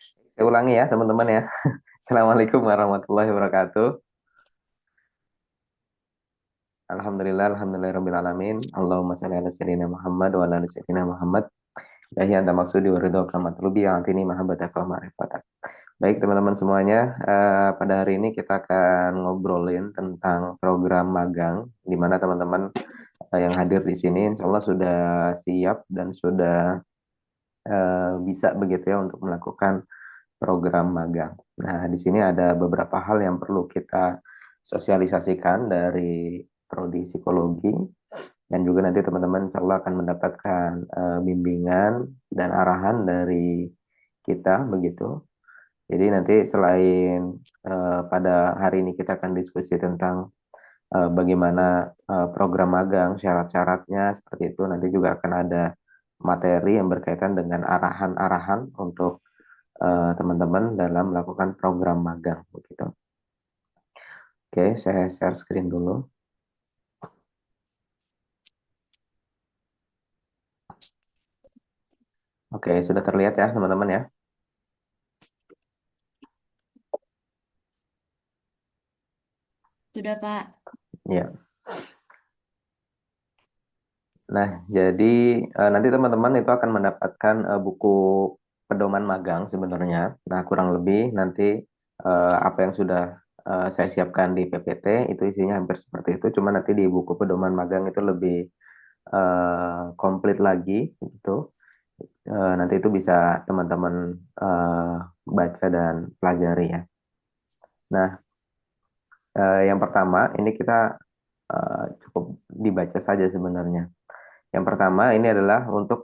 Saya ulangi ya teman-teman ya. Assalamualaikum warahmatullahi wabarakatuh. Alhamdulillah, alhamdulillah alamin. Allahumma shalli ala sayyidina Muhammad wa ala ali sayyidina Muhammad. Ilahi anta maksudi wa ridho kama matlubi yang antini mahabbataka wa ma'rifatak. Baik teman-teman semuanya, pada hari ini kita akan ngobrolin tentang program magang, di mana teman-teman yang hadir di sini insya Allah sudah siap dan sudah bisa begitu ya untuk melakukan program magang. Nah, di sini ada beberapa hal yang perlu kita sosialisasikan dari prodi psikologi dan juga nanti teman-teman insya Allah akan mendapatkan bimbingan dan arahan dari kita begitu. Jadi nanti selain pada hari ini kita akan diskusi tentang bagaimana program magang, syarat-syaratnya seperti itu. Nanti juga akan ada materi yang berkaitan dengan arahan-arahan untuk teman-teman dalam melakukan program magang begitu. Oke, saya share screen dulu. Oke, sudah terlihat ya teman-teman ya. Sudah, Pak. Ya. Nah, jadi nanti teman-teman itu akan mendapatkan buku pedoman magang sebenarnya. Nah, kurang lebih nanti apa yang sudah saya siapkan di PPT itu isinya hampir seperti itu. Cuma nanti di buku pedoman magang itu lebih komplit lagi gitu. Nanti itu bisa teman-teman eh, baca dan pelajari ya. Nah, yang pertama ini kita cukup dibaca saja sebenarnya. Yang pertama ini adalah untuk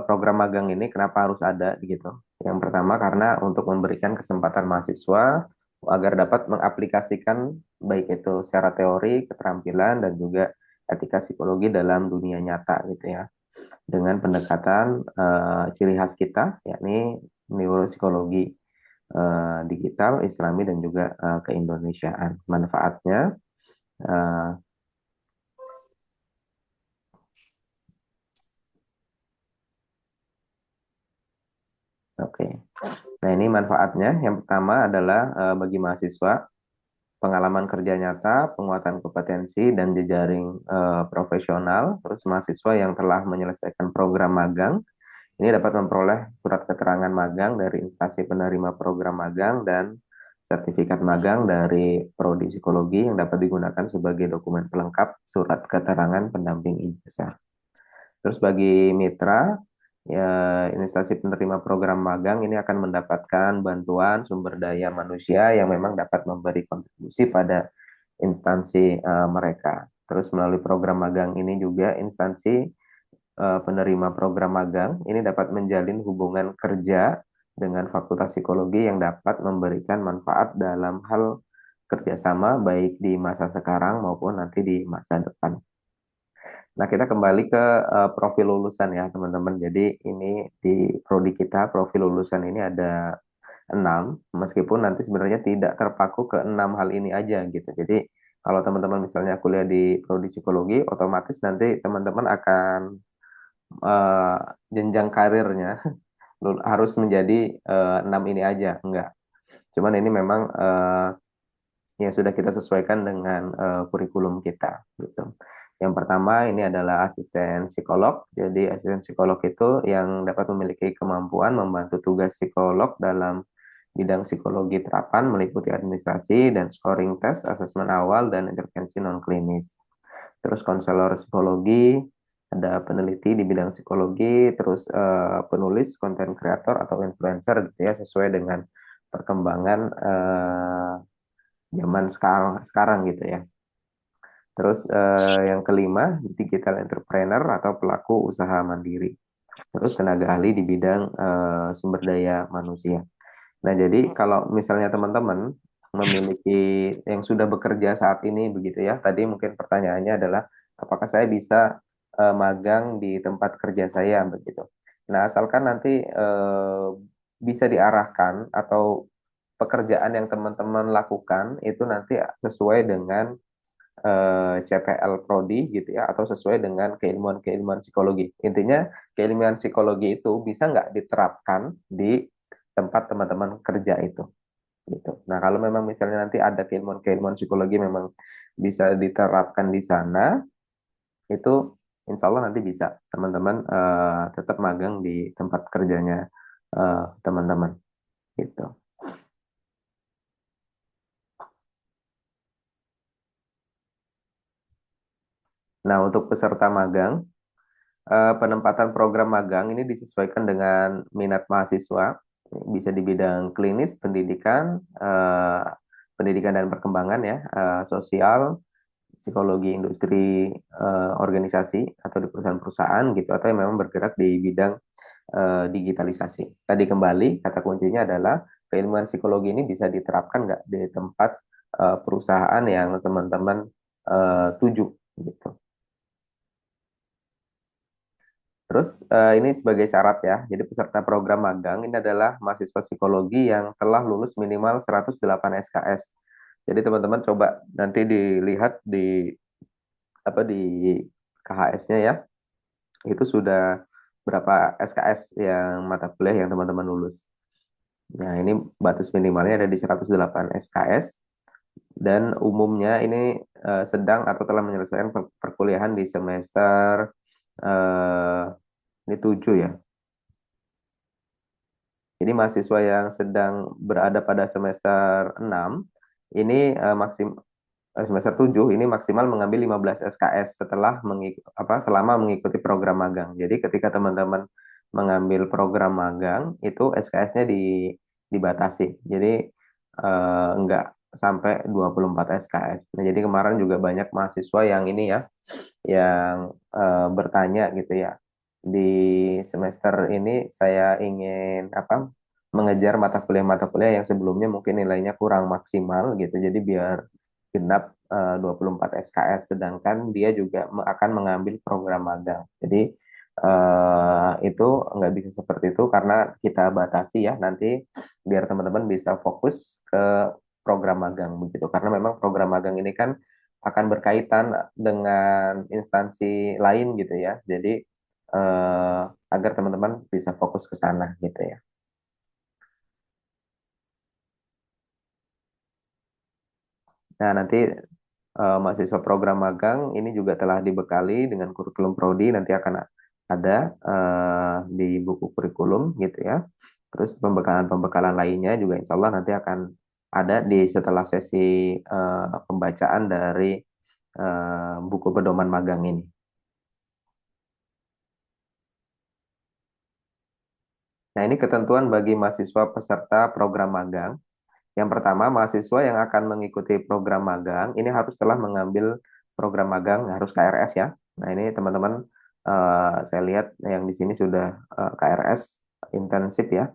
program magang ini kenapa harus ada gitu. Yang pertama karena untuk memberikan kesempatan mahasiswa agar dapat mengaplikasikan baik itu secara teori, keterampilan dan juga etika psikologi dalam dunia nyata gitu ya. Dengan pendekatan ciri khas kita yakni neuropsikologi digital, Islami dan juga keindonesiaan. Manfaatnya eh, oke. Nah, ini manfaatnya. Yang pertama adalah bagi mahasiswa pengalaman kerja nyata, penguatan kompetensi dan jejaring profesional. Terus mahasiswa yang telah menyelesaikan program magang ini dapat memperoleh surat keterangan magang dari instansi penerima program magang dan sertifikat magang dari prodi psikologi yang dapat digunakan sebagai dokumen pelengkap surat keterangan pendamping ijazah. Terus bagi mitra, ya instansi penerima program magang ini akan mendapatkan bantuan sumber daya manusia yang memang dapat memberi kontribusi pada instansi mereka. Terus melalui program magang ini juga instansi penerima program magang ini dapat menjalin hubungan kerja dengan Fakultas Psikologi yang dapat memberikan manfaat dalam hal kerjasama baik di masa sekarang maupun nanti di masa depan. Nah, kita kembali ke profil lulusan ya, teman-teman. Jadi ini di prodi kita, profil lulusan ini ada 6, meskipun nanti sebenarnya tidak terpaku ke 6 hal ini aja gitu. Jadi kalau teman-teman misalnya kuliah di prodi psikologi, otomatis nanti teman-teman akan eh, jenjang karirnya harus menjadi 6 ini aja. Enggak. Cuman ini memang yang sudah kita sesuaikan dengan kurikulum kita gitu. Yang pertama ini adalah asisten psikolog. Jadi asisten psikolog itu yang dapat memiliki kemampuan membantu tugas psikolog dalam bidang psikologi terapan meliputi administrasi dan scoring tes, asesmen awal dan intervensi non klinis. Terus konselor psikologi, ada peneliti di bidang psikologi, terus penulis, konten kreator atau influencer gitu ya sesuai dengan perkembangan zaman sekarang gitu ya. Terus yang kelima, digital entrepreneur atau pelaku usaha mandiri. Terus tenaga ahli di bidang sumber daya manusia. Nah, jadi kalau misalnya teman-teman memiliki yang sudah bekerja saat ini begitu ya, tadi mungkin pertanyaannya adalah apakah saya bisa magang di tempat kerja saya begitu. Nah, asalkan nanti bisa diarahkan atau pekerjaan yang teman-teman lakukan itu nanti sesuai dengan CPL Prodi gitu ya atau sesuai dengan keilmuan-keilmuan psikologi. Intinya keilmuan psikologi itu bisa nggak diterapkan di tempat teman-teman kerja itu gitu. Nah, kalau memang misalnya nanti ada keilmuan-keilmuan psikologi memang bisa diterapkan di sana, itu insya Allah nanti bisa teman-teman tetap magang di tempat kerjanya teman-teman gitu. Nah, untuk peserta magang, penempatan program magang ini disesuaikan dengan minat mahasiswa, bisa di bidang klinis, pendidikan, pendidikan dan perkembangan ya, sosial, psikologi industri, organisasi atau di perusahaan-perusahaan gitu, atau yang memang bergerak di bidang digitalisasi. Tadi kembali kata kuncinya adalah keilmuan psikologi ini bisa diterapkan nggak di tempat perusahaan yang teman-teman tuju gitu. Terus ini sebagai syarat ya, jadi peserta program magang ini adalah mahasiswa psikologi yang telah lulus minimal 108 SKS. Jadi teman-teman coba nanti dilihat di apa di KHS-nya ya, itu sudah berapa SKS yang mata kuliah yang teman-teman lulus. Nah, ini batas minimalnya ada di 108 SKS dan umumnya ini sedang atau telah menyelesaikan perkuliahan di semester eh, ini 7 ya. Jadi mahasiswa yang sedang berada pada semester 6 ini semester 7 ini maksimal mengambil 15 SKS selama mengikuti program magang. Jadi ketika teman-teman mengambil program magang itu SKS-nya dibatasi. Jadi enggak sampai 24 SKS. Nah, jadi kemarin juga banyak mahasiswa yang ini ya yang bertanya gitu ya. Di semester ini saya ingin mengejar mata kuliah yang sebelumnya mungkin nilainya kurang maksimal gitu. Jadi biar genap 24 SKS sedangkan dia juga akan mengambil program magang. Jadi itu nggak bisa seperti itu karena kita batasi ya nanti biar teman-teman bisa fokus ke program magang begitu. Karena memang program magang ini kan akan berkaitan dengan instansi lain gitu ya. Jadi eh, agar teman-teman bisa fokus ke sana gitu ya. Nah, nanti mahasiswa program magang ini juga telah dibekali dengan kurikulum prodi nanti akan ada di buku kurikulum gitu ya. Terus pembekalan-pembekalan lainnya juga insya Allah nanti akan ada di setelah sesi pembacaan dari buku pedoman magang ini. Nah, ini ketentuan bagi mahasiswa peserta program magang. Yang pertama, mahasiswa yang akan mengikuti program magang ini harus telah mengambil program magang, harus KRS ya. Nah, ini teman-teman saya lihat yang di sini sudah KRS intensif ya.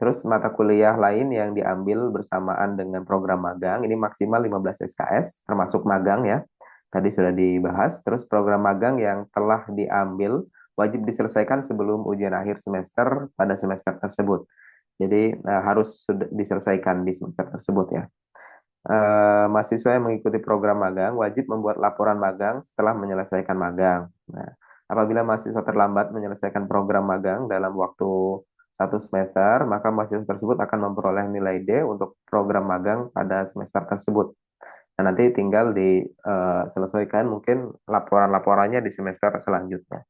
Terus mata kuliah lain yang diambil bersamaan dengan program magang ini maksimal 15 SKS termasuk magang ya. Tadi sudah dibahas. Terus program magang yang telah diambil wajib diselesaikan sebelum ujian akhir semester pada semester tersebut. Jadi harus sudah diselesaikan di semester tersebut ya. Mahasiswa yang mengikuti program magang wajib membuat laporan magang setelah menyelesaikan magang. Nah, apabila mahasiswa terlambat menyelesaikan program magang dalam waktu 1 semester, maka mahasiswa tersebut akan memperoleh nilai D untuk program magang pada semester tersebut. Nah, nanti tinggal diselesaikan mungkin laporan-laporannya di semester selanjutnya.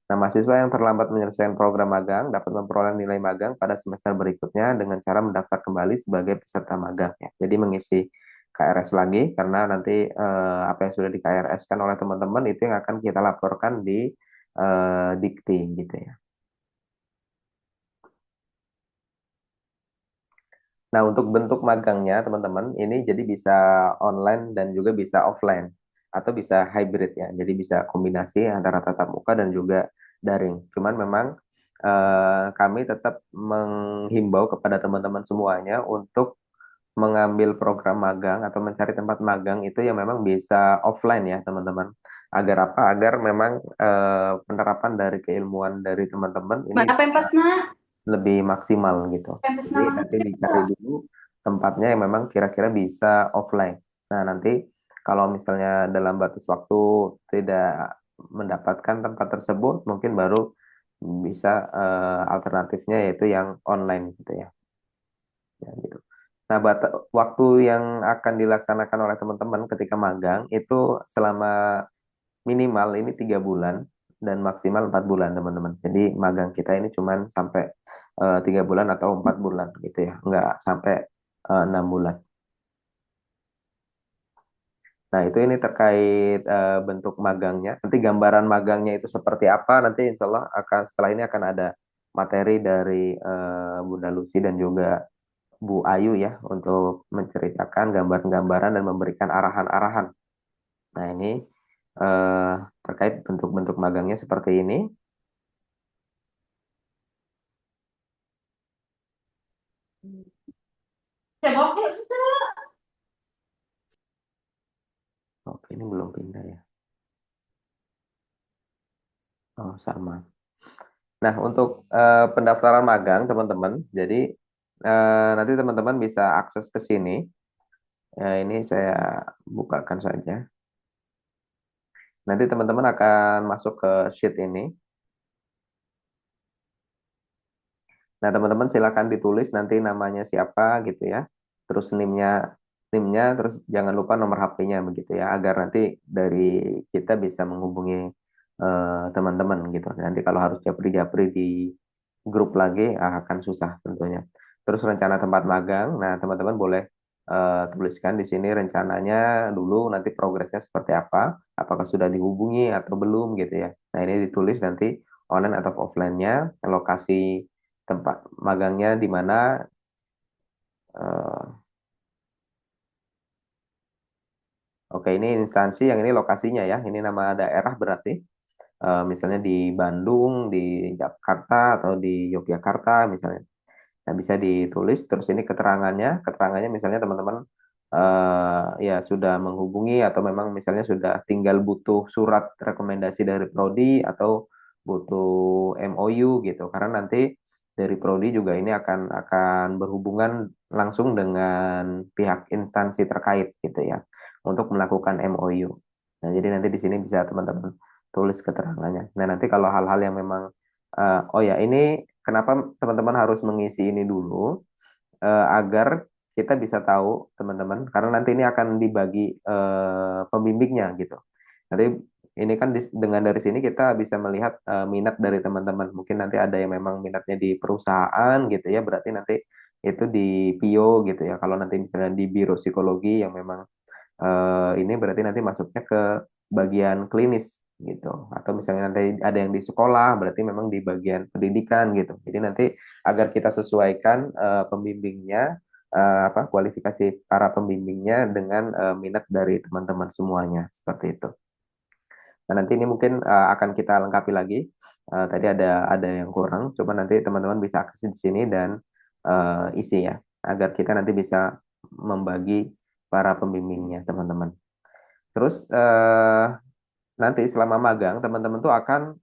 Nah, mahasiswa yang terlambat menyelesaikan program magang dapat memperoleh nilai magang pada semester berikutnya dengan cara mendaftar kembali sebagai peserta magang ya. Jadi mengisi KRS lagi karena nanti apa yang sudah di KRS-kan oleh teman-teman itu yang akan kita laporkan di Dikti gitu ya. Nah, untuk bentuk magangnya teman-teman ini jadi bisa online dan juga bisa offline atau bisa hybrid ya. Jadi bisa kombinasi antara tatap muka dan juga daring. Cuman memang kami tetap menghimbau kepada teman-teman semuanya untuk mengambil program magang atau mencari tempat magang itu yang memang bisa offline ya teman-teman. Agar apa? Agar memang penerapan dari keilmuan dari teman-teman ini Mana pempesna? lebih maksimal gitu. Pempesna Jadi mana? nanti dicari dulu tempatnya yang memang kira-kira bisa offline. Nah, nanti kalau misalnya dalam batas waktu tidak mendapatkan tempat tersebut, mungkin baru bisa alternatifnya yaitu yang online gitu ya. Ya, gitu. Nah, waktu yang akan dilaksanakan oleh teman-teman ketika magang itu selama minimal ini 3 bulan dan maksimal 4 bulan, teman-teman. Jadi magang kita ini cuman sampai 3 bulan atau 4 bulan gitu ya, nggak sampai 6 bulan. Nah, itu ini terkait bentuk magangnya. Nanti gambaran magangnya itu seperti apa, nanti insya Allah akan setelah ini akan ada materi dari Bunda Lucy dan juga Bu Ayu ya untuk menceritakan gambaran-gambaran dan memberikan arahan-arahan. Nah, ini eh, terkait bentuk-bentuk magangnya seperti ini. Oke, ini belum pindah ya. Oh, sama. Nah, untuk pendaftaran magang, teman-teman, jadi nanti teman-teman bisa akses ke sini. Ini saya bukakan saja. Nanti teman-teman akan masuk ke sheet ini. Nah, teman-teman silakan ditulis nanti namanya siapa gitu ya. Terus NIM-nya, terus jangan lupa nomor HP-nya begitu ya, agar nanti dari kita bisa menghubungi teman-teman gitu. Nanti kalau harus japri-japri di grup lagi akan susah tentunya. Terus rencana tempat magang, nah teman-teman boleh tuliskan di sini rencananya dulu nanti progresnya seperti apa, apakah sudah dihubungi atau belum gitu ya. Nah, ini ditulis nanti online atau offline-nya, lokasi tempat magangnya di mana. eh, oke, ini instansi, yang ini lokasinya ya. Ini nama daerah berarti. Misalnya di Bandung, di Jakarta, atau di Yogyakarta misalnya. Nah, bisa ditulis. Terus ini keterangannya. Keterangannya misalnya teman-teman ya sudah menghubungi atau memang misalnya sudah tinggal butuh surat rekomendasi dari Prodi atau butuh MOU gitu. Karena nanti dari Prodi juga ini akan berhubungan langsung dengan pihak instansi terkait gitu ya untuk melakukan MOU. Nah, jadi nanti di sini bisa teman-teman tulis keterangannya. Nah, nanti kalau hal-hal yang memang oh ya, ini kenapa teman-teman harus mengisi ini dulu agar kita bisa tahu teman-teman, karena nanti ini akan dibagi pembimbingnya gitu. Nanti ini kan dengan dari sini kita bisa melihat minat dari teman-teman. Mungkin nanti ada yang memang minatnya di perusahaan gitu ya, berarti nanti itu di PIO gitu ya. Kalau nanti misalnya di biro psikologi yang memang ini berarti nanti masuknya ke bagian klinis gitu. Atau misalnya nanti ada yang di sekolah, berarti memang di bagian pendidikan gitu. Jadi nanti agar kita sesuaikan pembimbingnya, apa kualifikasi para pembimbingnya dengan minat dari teman-teman semuanya seperti itu. Nah, nanti ini mungkin akan kita lengkapi lagi. Tadi ada yang kurang, coba nanti teman-teman bisa akses di sini dan isi ya, agar kita nanti bisa membagi para pembimbingnya, teman-teman. Terus nanti selama magang, teman-teman tuh akan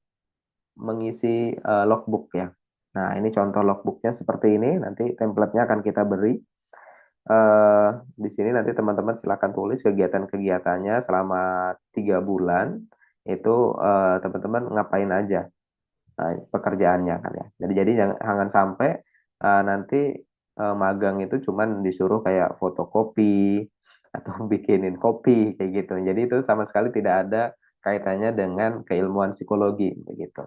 mengisi logbook ya. Nah, ini contoh logbooknya seperti ini. Nanti template-nya akan kita beri. eh di sini nanti teman-teman silakan tulis kegiatan-kegiatannya selama 3 bulan. Itu teman-teman ngapain aja pekerjaannya kan ya. Jadi jangan sampai nanti magang itu cuman disuruh kayak fotokopi atau bikinin kopi kayak gitu. Jadi itu sama sekali tidak ada kaitannya dengan keilmuan psikologi begitu.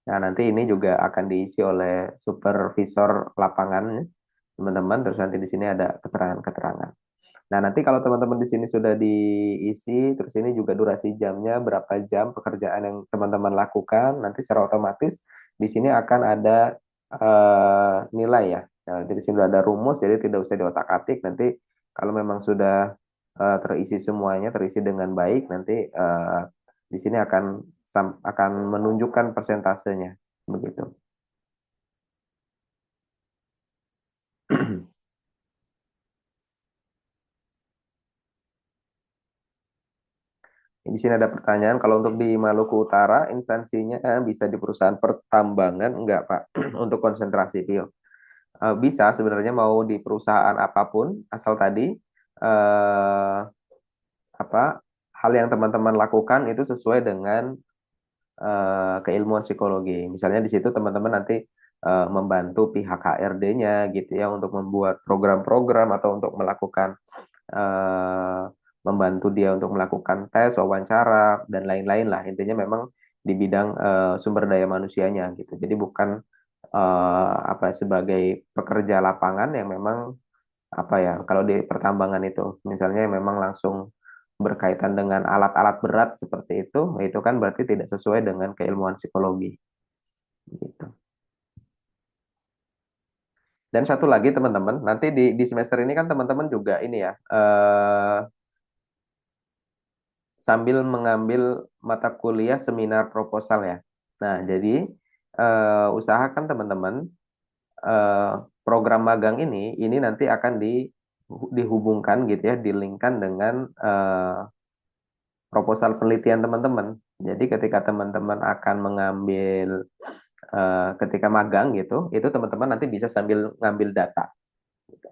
Nah, nanti ini juga akan diisi oleh supervisor lapangan teman-teman. Terus nanti di sini ada keterangan-keterangan. Nah, nanti kalau teman-teman di sini sudah diisi, terus ini juga durasi jamnya, berapa jam pekerjaan yang teman-teman lakukan, nanti secara otomatis di sini akan ada nilai ya. Nah, jadi di sini sudah ada rumus, jadi tidak usah diotak-atik. Nanti kalau memang sudah terisi semuanya, terisi dengan baik, nanti di sini akan menunjukkan persentasenya, begitu. Di sini ada pertanyaan, kalau untuk di Maluku Utara, instansinya bisa di perusahaan pertambangan, enggak Pak, untuk konsentrasi Pio. Bisa sebenarnya mau di perusahaan apapun, asal tadi eh, apa hal yang teman-teman lakukan itu sesuai dengan keilmuan psikologi. Misalnya di situ teman-teman nanti membantu pihak HRD-nya gitu ya untuk membuat program-program atau untuk melakukan eh, membantu dia untuk melakukan tes, wawancara dan lain-lain lah. Intinya memang di bidang sumber daya manusianya gitu. Jadi bukan apa sebagai pekerja lapangan yang memang apa ya kalau di pertambangan itu misalnya memang langsung berkaitan dengan alat-alat berat seperti itu kan berarti tidak sesuai dengan keilmuan psikologi gitu. Dan satu lagi teman-teman, nanti di semester ini kan teman-teman juga ini ya sambil mengambil mata kuliah seminar proposal ya. Nah, jadi usahakan teman-teman eh, program magang ini nanti akan dihubungkan gitu ya, dilinkkan dengan proposal penelitian teman-teman. Jadi ketika teman-teman akan mengambil ketika magang gitu, itu teman-teman nanti bisa sambil ngambil data,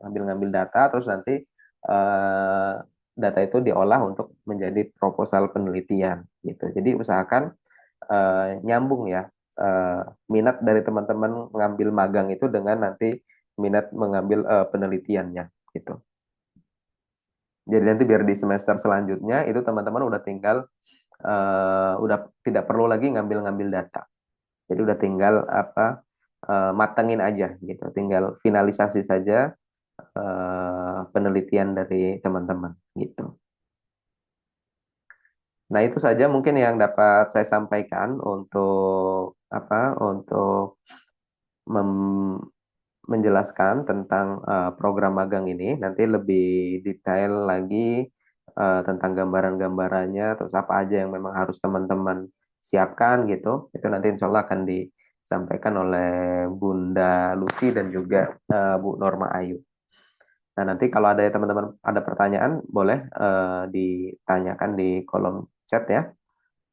ngambil data, terus nanti eh, data itu diolah untuk menjadi proposal penelitian gitu. Jadi usahakan nyambung ya eh, minat dari teman-teman mengambil magang itu dengan nanti minat mengambil penelitiannya gitu. Jadi nanti biar di semester selanjutnya itu teman-teman udah tinggal udah tidak perlu lagi ngambil-ngambil data. Jadi udah tinggal apa matengin aja gitu, tinggal finalisasi saja penelitian dari teman-teman gitu. Nah, itu saja mungkin yang dapat saya sampaikan untuk apa untuk mem- menjelaskan tentang program magang ini. Nanti lebih detail lagi tentang gambaran-gambarannya, terus apa aja yang memang harus teman-teman siapkan gitu. Itu nanti insya Allah akan disampaikan oleh Bunda Lucy dan juga Bu Norma Ayu. Nah, nanti kalau ada teman-teman ada pertanyaan, boleh ditanyakan di kolom chat ya.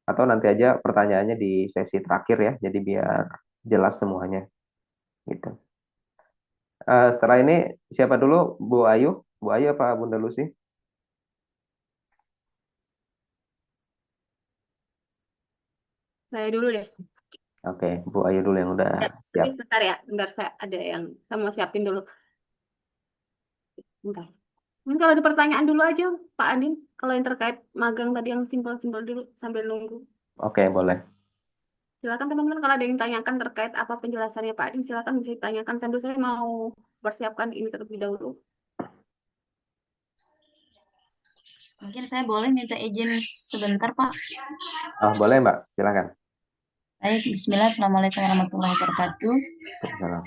Atau nanti aja pertanyaannya di sesi terakhir ya, jadi biar jelas semuanya gitu. Setelah ini siapa dulu? Bu Ayu? Bu Ayu apa Bunda Lucy? Saya dulu deh. Oke, Bu Ayu dulu yang udah Ya, tapi siap. sebentar ya. Bentar, saya ada yang saya mau siapin dulu. Bentar. Mungkin kalau ada pertanyaan dulu aja, Pak Andin. Kalau yang terkait magang tadi yang simpel-simpel dulu sambil nunggu. Oke, boleh. Silakan teman-teman kalau ada yang tanyakan terkait apa penjelasannya Pak Adin, silakan bisa ditanyakan sambil saya mau persiapkan ini terlebih dahulu. Mungkin saya boleh minta izin sebentar, Pak. Oh, boleh Mbak, silakan. Baik, Bismillah, Assalamualaikum warahmatullahi wabarakatuh. Waalaikumsalam.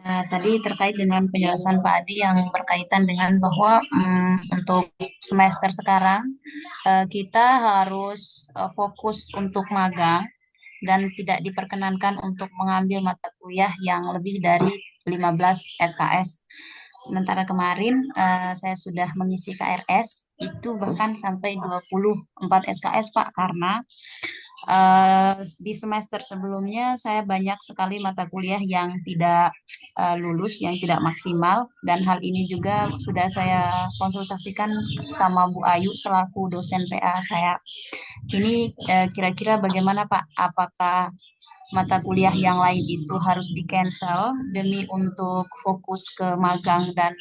Tadi terkait dengan penjelasan Pak Adi yang berkaitan dengan bahwa untuk semester sekarang kita harus fokus untuk magang dan tidak diperkenankan untuk mengambil mata kuliah yang lebih dari 15 SKS. Sementara kemarin saya sudah mengisi KRS itu bahkan sampai 24 SKS Pak karena di semester sebelumnya saya banyak sekali mata kuliah yang tidak lulus, yang tidak maksimal dan hal ini juga sudah saya konsultasikan sama Bu Ayu selaku dosen PA saya. Ini kira-kira bagaimana Pak? Apakah mata kuliah yang lain itu harus di-cancel demi untuk fokus ke magang dan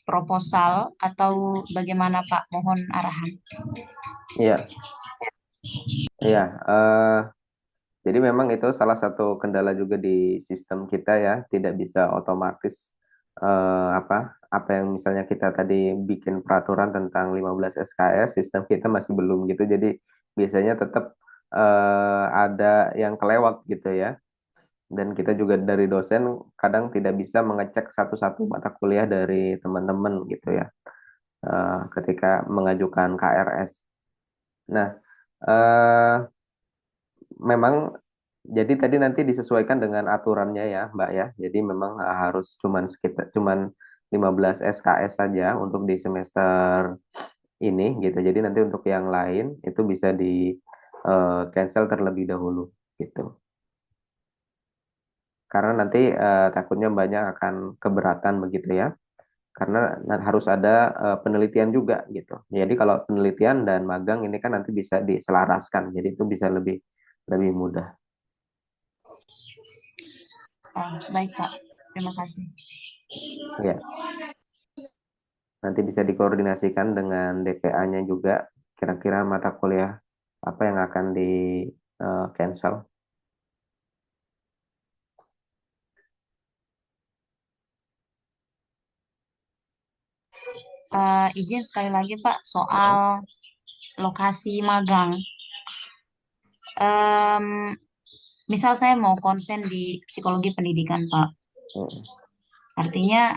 proposal atau bagaimana Pak? Mohon arahan. Iya, iya. Jadi memang itu salah satu kendala juga di sistem kita ya, tidak bisa otomatis apa yang misalnya kita tadi bikin peraturan tentang 15 SKS, sistem kita masih belum gitu. Jadi biasanya tetap ada yang kelewat gitu ya. Dan kita juga dari dosen kadang tidak bisa mengecek satu-satu mata kuliah dari teman-teman gitu ya, ketika mengajukan KRS. Nah, eh, memang jadi tadi nanti disesuaikan dengan aturannya ya, Mbak ya. Jadi memang harus cuman 15 SKS saja untuk di semester ini gitu. Jadi nanti untuk yang lain itu bisa di cancel terlebih dahulu gitu. Karena nanti takutnya banyak akan keberatan begitu ya. Karena harus ada penelitian juga gitu. Jadi kalau penelitian dan magang ini kan nanti bisa diselaraskan. Jadi itu bisa lebih lebih mudah. Baik, Pak. Terima kasih. Ya, nanti bisa dikoordinasikan dengan DPA-nya juga, kira-kira mata kuliah apa yang akan di cancel. Izin sekali lagi, Pak, soal lokasi magang. Em, Misal saya mau konsen di psikologi pendidikan, Pak. Hmm. Artinya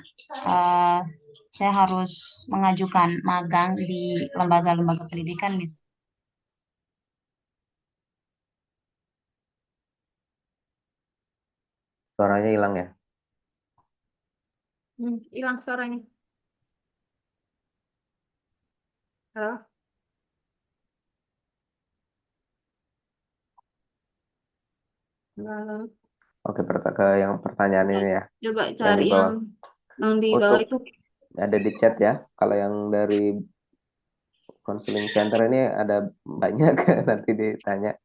eh, saya harus mengajukan magang di lembaga-lembaga pendidikan. Suaranya hilang ya. Hilang suaranya. Halo? Halo? Oke, ke yang pertanyaan ini ya, Coba yang cari di yang bawah. di bawah Untuk itu. ada di chat ya. Kalau yang dari counseling center ini ada banyak, nanti ditanya.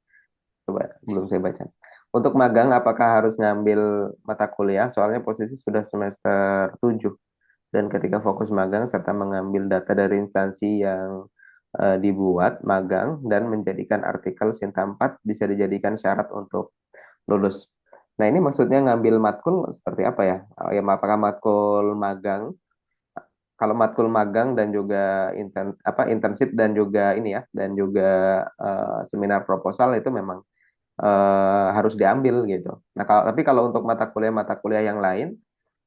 Coba belum saya baca. Untuk magang, apakah harus ngambil mata kuliah? Soalnya posisi sudah semester 7. Dan ketika fokus magang serta mengambil data dari instansi yang dibuat magang dan menjadikan artikel Sinta 4 bisa dijadikan syarat untuk lulus. Nah, ini maksudnya ngambil matkul seperti apa ya? Ya, apakah matkul magang? Kalau matkul magang dan juga internship dan juga ini ya, dan juga seminar proposal itu memang harus diambil gitu. Nah, tapi kalau untuk mata kuliah yang lain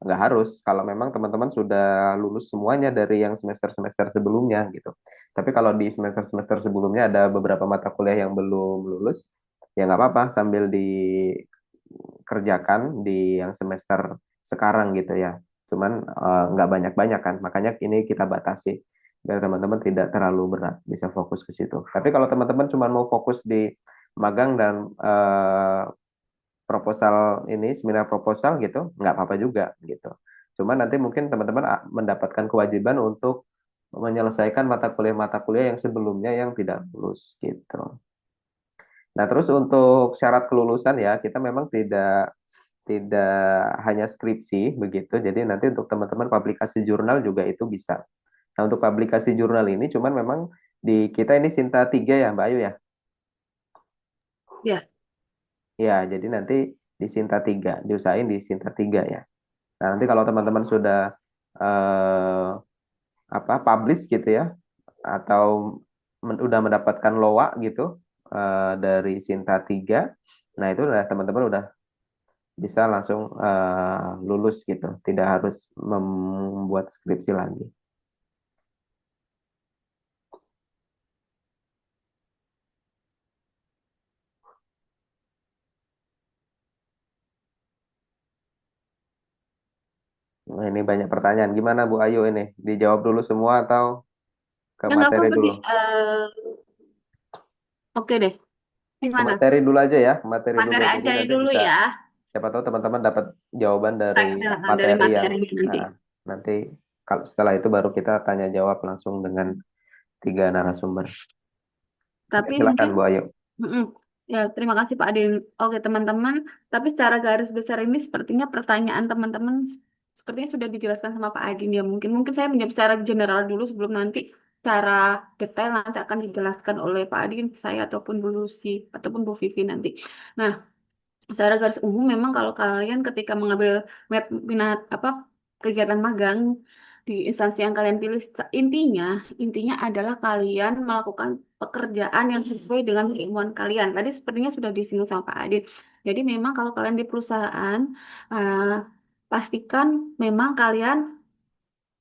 nggak harus. Kalau memang teman-teman sudah lulus semuanya dari yang semester-semester sebelumnya gitu. Tapi kalau di semester-semester sebelumnya ada beberapa mata kuliah yang belum lulus, ya nggak apa-apa sambil dikerjakan di yang semester sekarang gitu ya. Cuman nggak banyak-banyak kan. Makanya ini kita batasi biar teman-teman tidak terlalu berat, bisa fokus ke situ. Tapi kalau teman-teman cuma mau fokus di magang dan proposal ini, seminar proposal gitu, nggak apa-apa juga gitu. Cuma nanti mungkin teman-teman mendapatkan kewajiban untuk menyelesaikan mata kuliah yang sebelumnya yang tidak lulus gitu. Nah, terus untuk syarat kelulusan ya, kita memang tidak tidak hanya skripsi begitu. Jadi nanti untuk teman-teman publikasi jurnal juga itu bisa. Nah, untuk publikasi jurnal ini cuman memang di kita ini Sinta 3 ya, Mbak Ayu ya. Ya. Ya, jadi nanti di Sinta 3, diusahain di Sinta 3 ya. Nah, nanti kalau teman-teman sudah eh, publish gitu ya, atau udah mendapatkan LOA gitu dari Sinta 3, nah itu udah teman-teman udah bisa langsung lulus gitu, tidak harus membuat skripsi lagi. Nah, ini banyak pertanyaan. Gimana Bu Ayu ini? Dijawab dulu semua atau ke Nggak materi apa-apa dulu? nih. Oke deh. Ke Gimana? materi dulu aja ya, ke materi dulu. Materi Jadi aja nanti dulu bisa, ya. siapa tahu teman-teman dapat jawaban dari Dari materi yang materinya nanti. ah, nanti kalau setelah itu baru kita tanya jawab langsung dengan tiga narasumber. Oke, Tapi silakan mungkin, Bu Ayu. mm-mm. Ya, terima kasih Pak Adin. Oke, teman-teman. Tapi secara garis besar ini sepertinya pertanyaan teman-teman sepertinya sudah dijelaskan sama Pak Adin ya. Mungkin saya menjawab secara general dulu sebelum nanti cara detail nanti akan dijelaskan oleh Pak Adin, saya ataupun Bu Lucy ataupun Bu Vivi nanti. Nah, secara garis umum memang kalau kalian ketika mengambil minat apa kegiatan magang di instansi yang kalian pilih intinya intinya adalah kalian melakukan pekerjaan yang sesuai dengan keilmuan kalian. Tadi sepertinya sudah disinggung sama Pak Adit. Jadi memang kalau kalian di perusahaan eh, pastikan memang kalian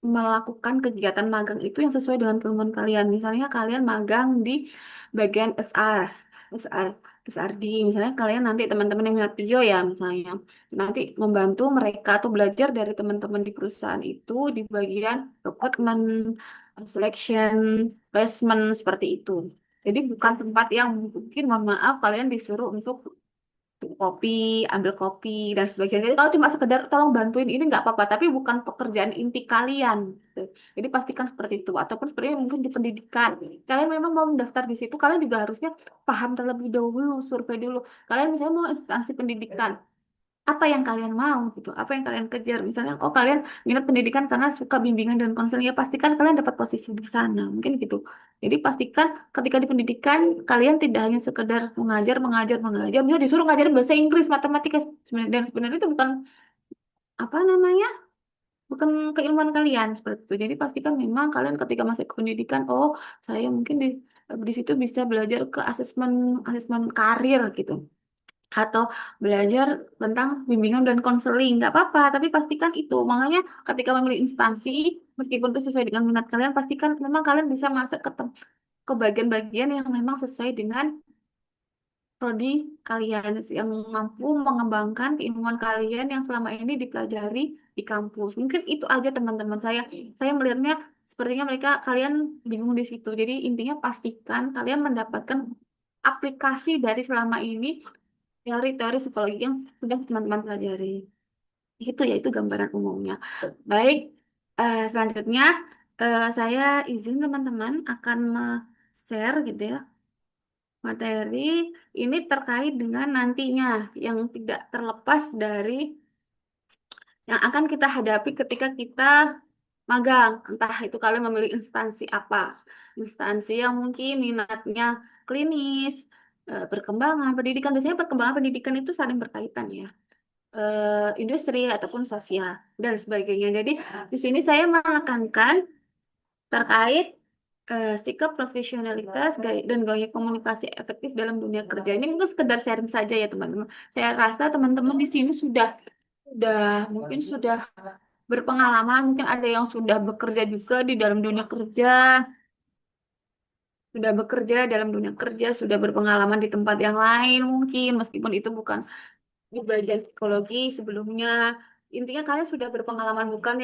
melakukan kegiatan magang itu yang sesuai dengan keilmuan kalian. Misalnya kalian magang di bagian SR, SRD. Misalnya kalian nanti teman-teman yang minat video ya misalnya. Nanti membantu mereka atau belajar dari teman-teman di perusahaan itu di bagian recruitment, selection, placement seperti itu. Jadi bukan tempat yang mungkin mohon maaf kalian disuruh untuk kopi, ambil kopi dan sebagainya. Jadi kalau cuma sekedar tolong bantuin ini nggak apa-apa, tapi bukan pekerjaan inti kalian, gitu. Jadi pastikan seperti itu. Ataupun seperti mungkin di pendidikan, kalian memang mau mendaftar di situ, kalian juga harusnya paham terlebih dahulu, survei dulu. Kalian misalnya mau instansi pendidikan, apa yang kalian mau gitu, apa yang kalian kejar. Misalnya, oh kalian minat pendidikan karena suka bimbingan dan konseling, ya pastikan kalian dapat posisi di sana, mungkin gitu. Jadi pastikan ketika di pendidikan kalian tidak hanya sekedar mengajar, mengajar, mengajar, misalnya disuruh ngajarin bahasa Inggris, matematika, dan sebenarnya itu bukan apa namanya, bukan keilmuan kalian seperti itu. Jadi pastikan memang kalian ketika masuk ke pendidikan, oh saya mungkin di situ bisa belajar ke asesmen asesmen karir gitu, atau belajar tentang bimbingan dan konseling, nggak apa-apa, tapi pastikan itu. Makanya ketika memilih instansi, meskipun itu sesuai dengan minat kalian, pastikan memang kalian bisa masuk ke bagian-bagian yang memang sesuai dengan prodi kalian, yang mampu mengembangkan keilmuan kalian yang selama ini dipelajari di kampus. Mungkin itu aja teman-teman saya melihatnya sepertinya mereka kalian bingung di situ. Jadi intinya pastikan kalian mendapatkan aplikasi dari selama ini teori-teori psikologi yang sudah teman-teman pelajari. Itu ya, itu gambaran umumnya. Baik, selanjutnya saya izin teman-teman akan share gitu ya materi ini terkait dengan nantinya yang tidak terlepas dari yang akan kita hadapi ketika kita magang. Entah itu kalian memilih instansi apa. Instansi yang mungkin minatnya klinis, perkembangan pendidikan. Biasanya perkembangan pendidikan itu saling berkaitan ya. Industri ataupun sosial dan sebagainya. Jadi di sini saya menekankan terkait sikap profesionalitas dan gaya komunikasi efektif dalam dunia kerja. Ini mungkin sekedar sharing saja ya teman-teman. Saya rasa teman-teman di sini sudah mungkin sudah berpengalaman, mungkin ada yang sudah bekerja juga di dalam dunia kerja, sudah bekerja dalam dunia kerja, sudah berpengalaman di tempat yang lain mungkin, meskipun itu bukan di bagian psikologi sebelumnya. Intinya kalian sudah berpengalaman, bukan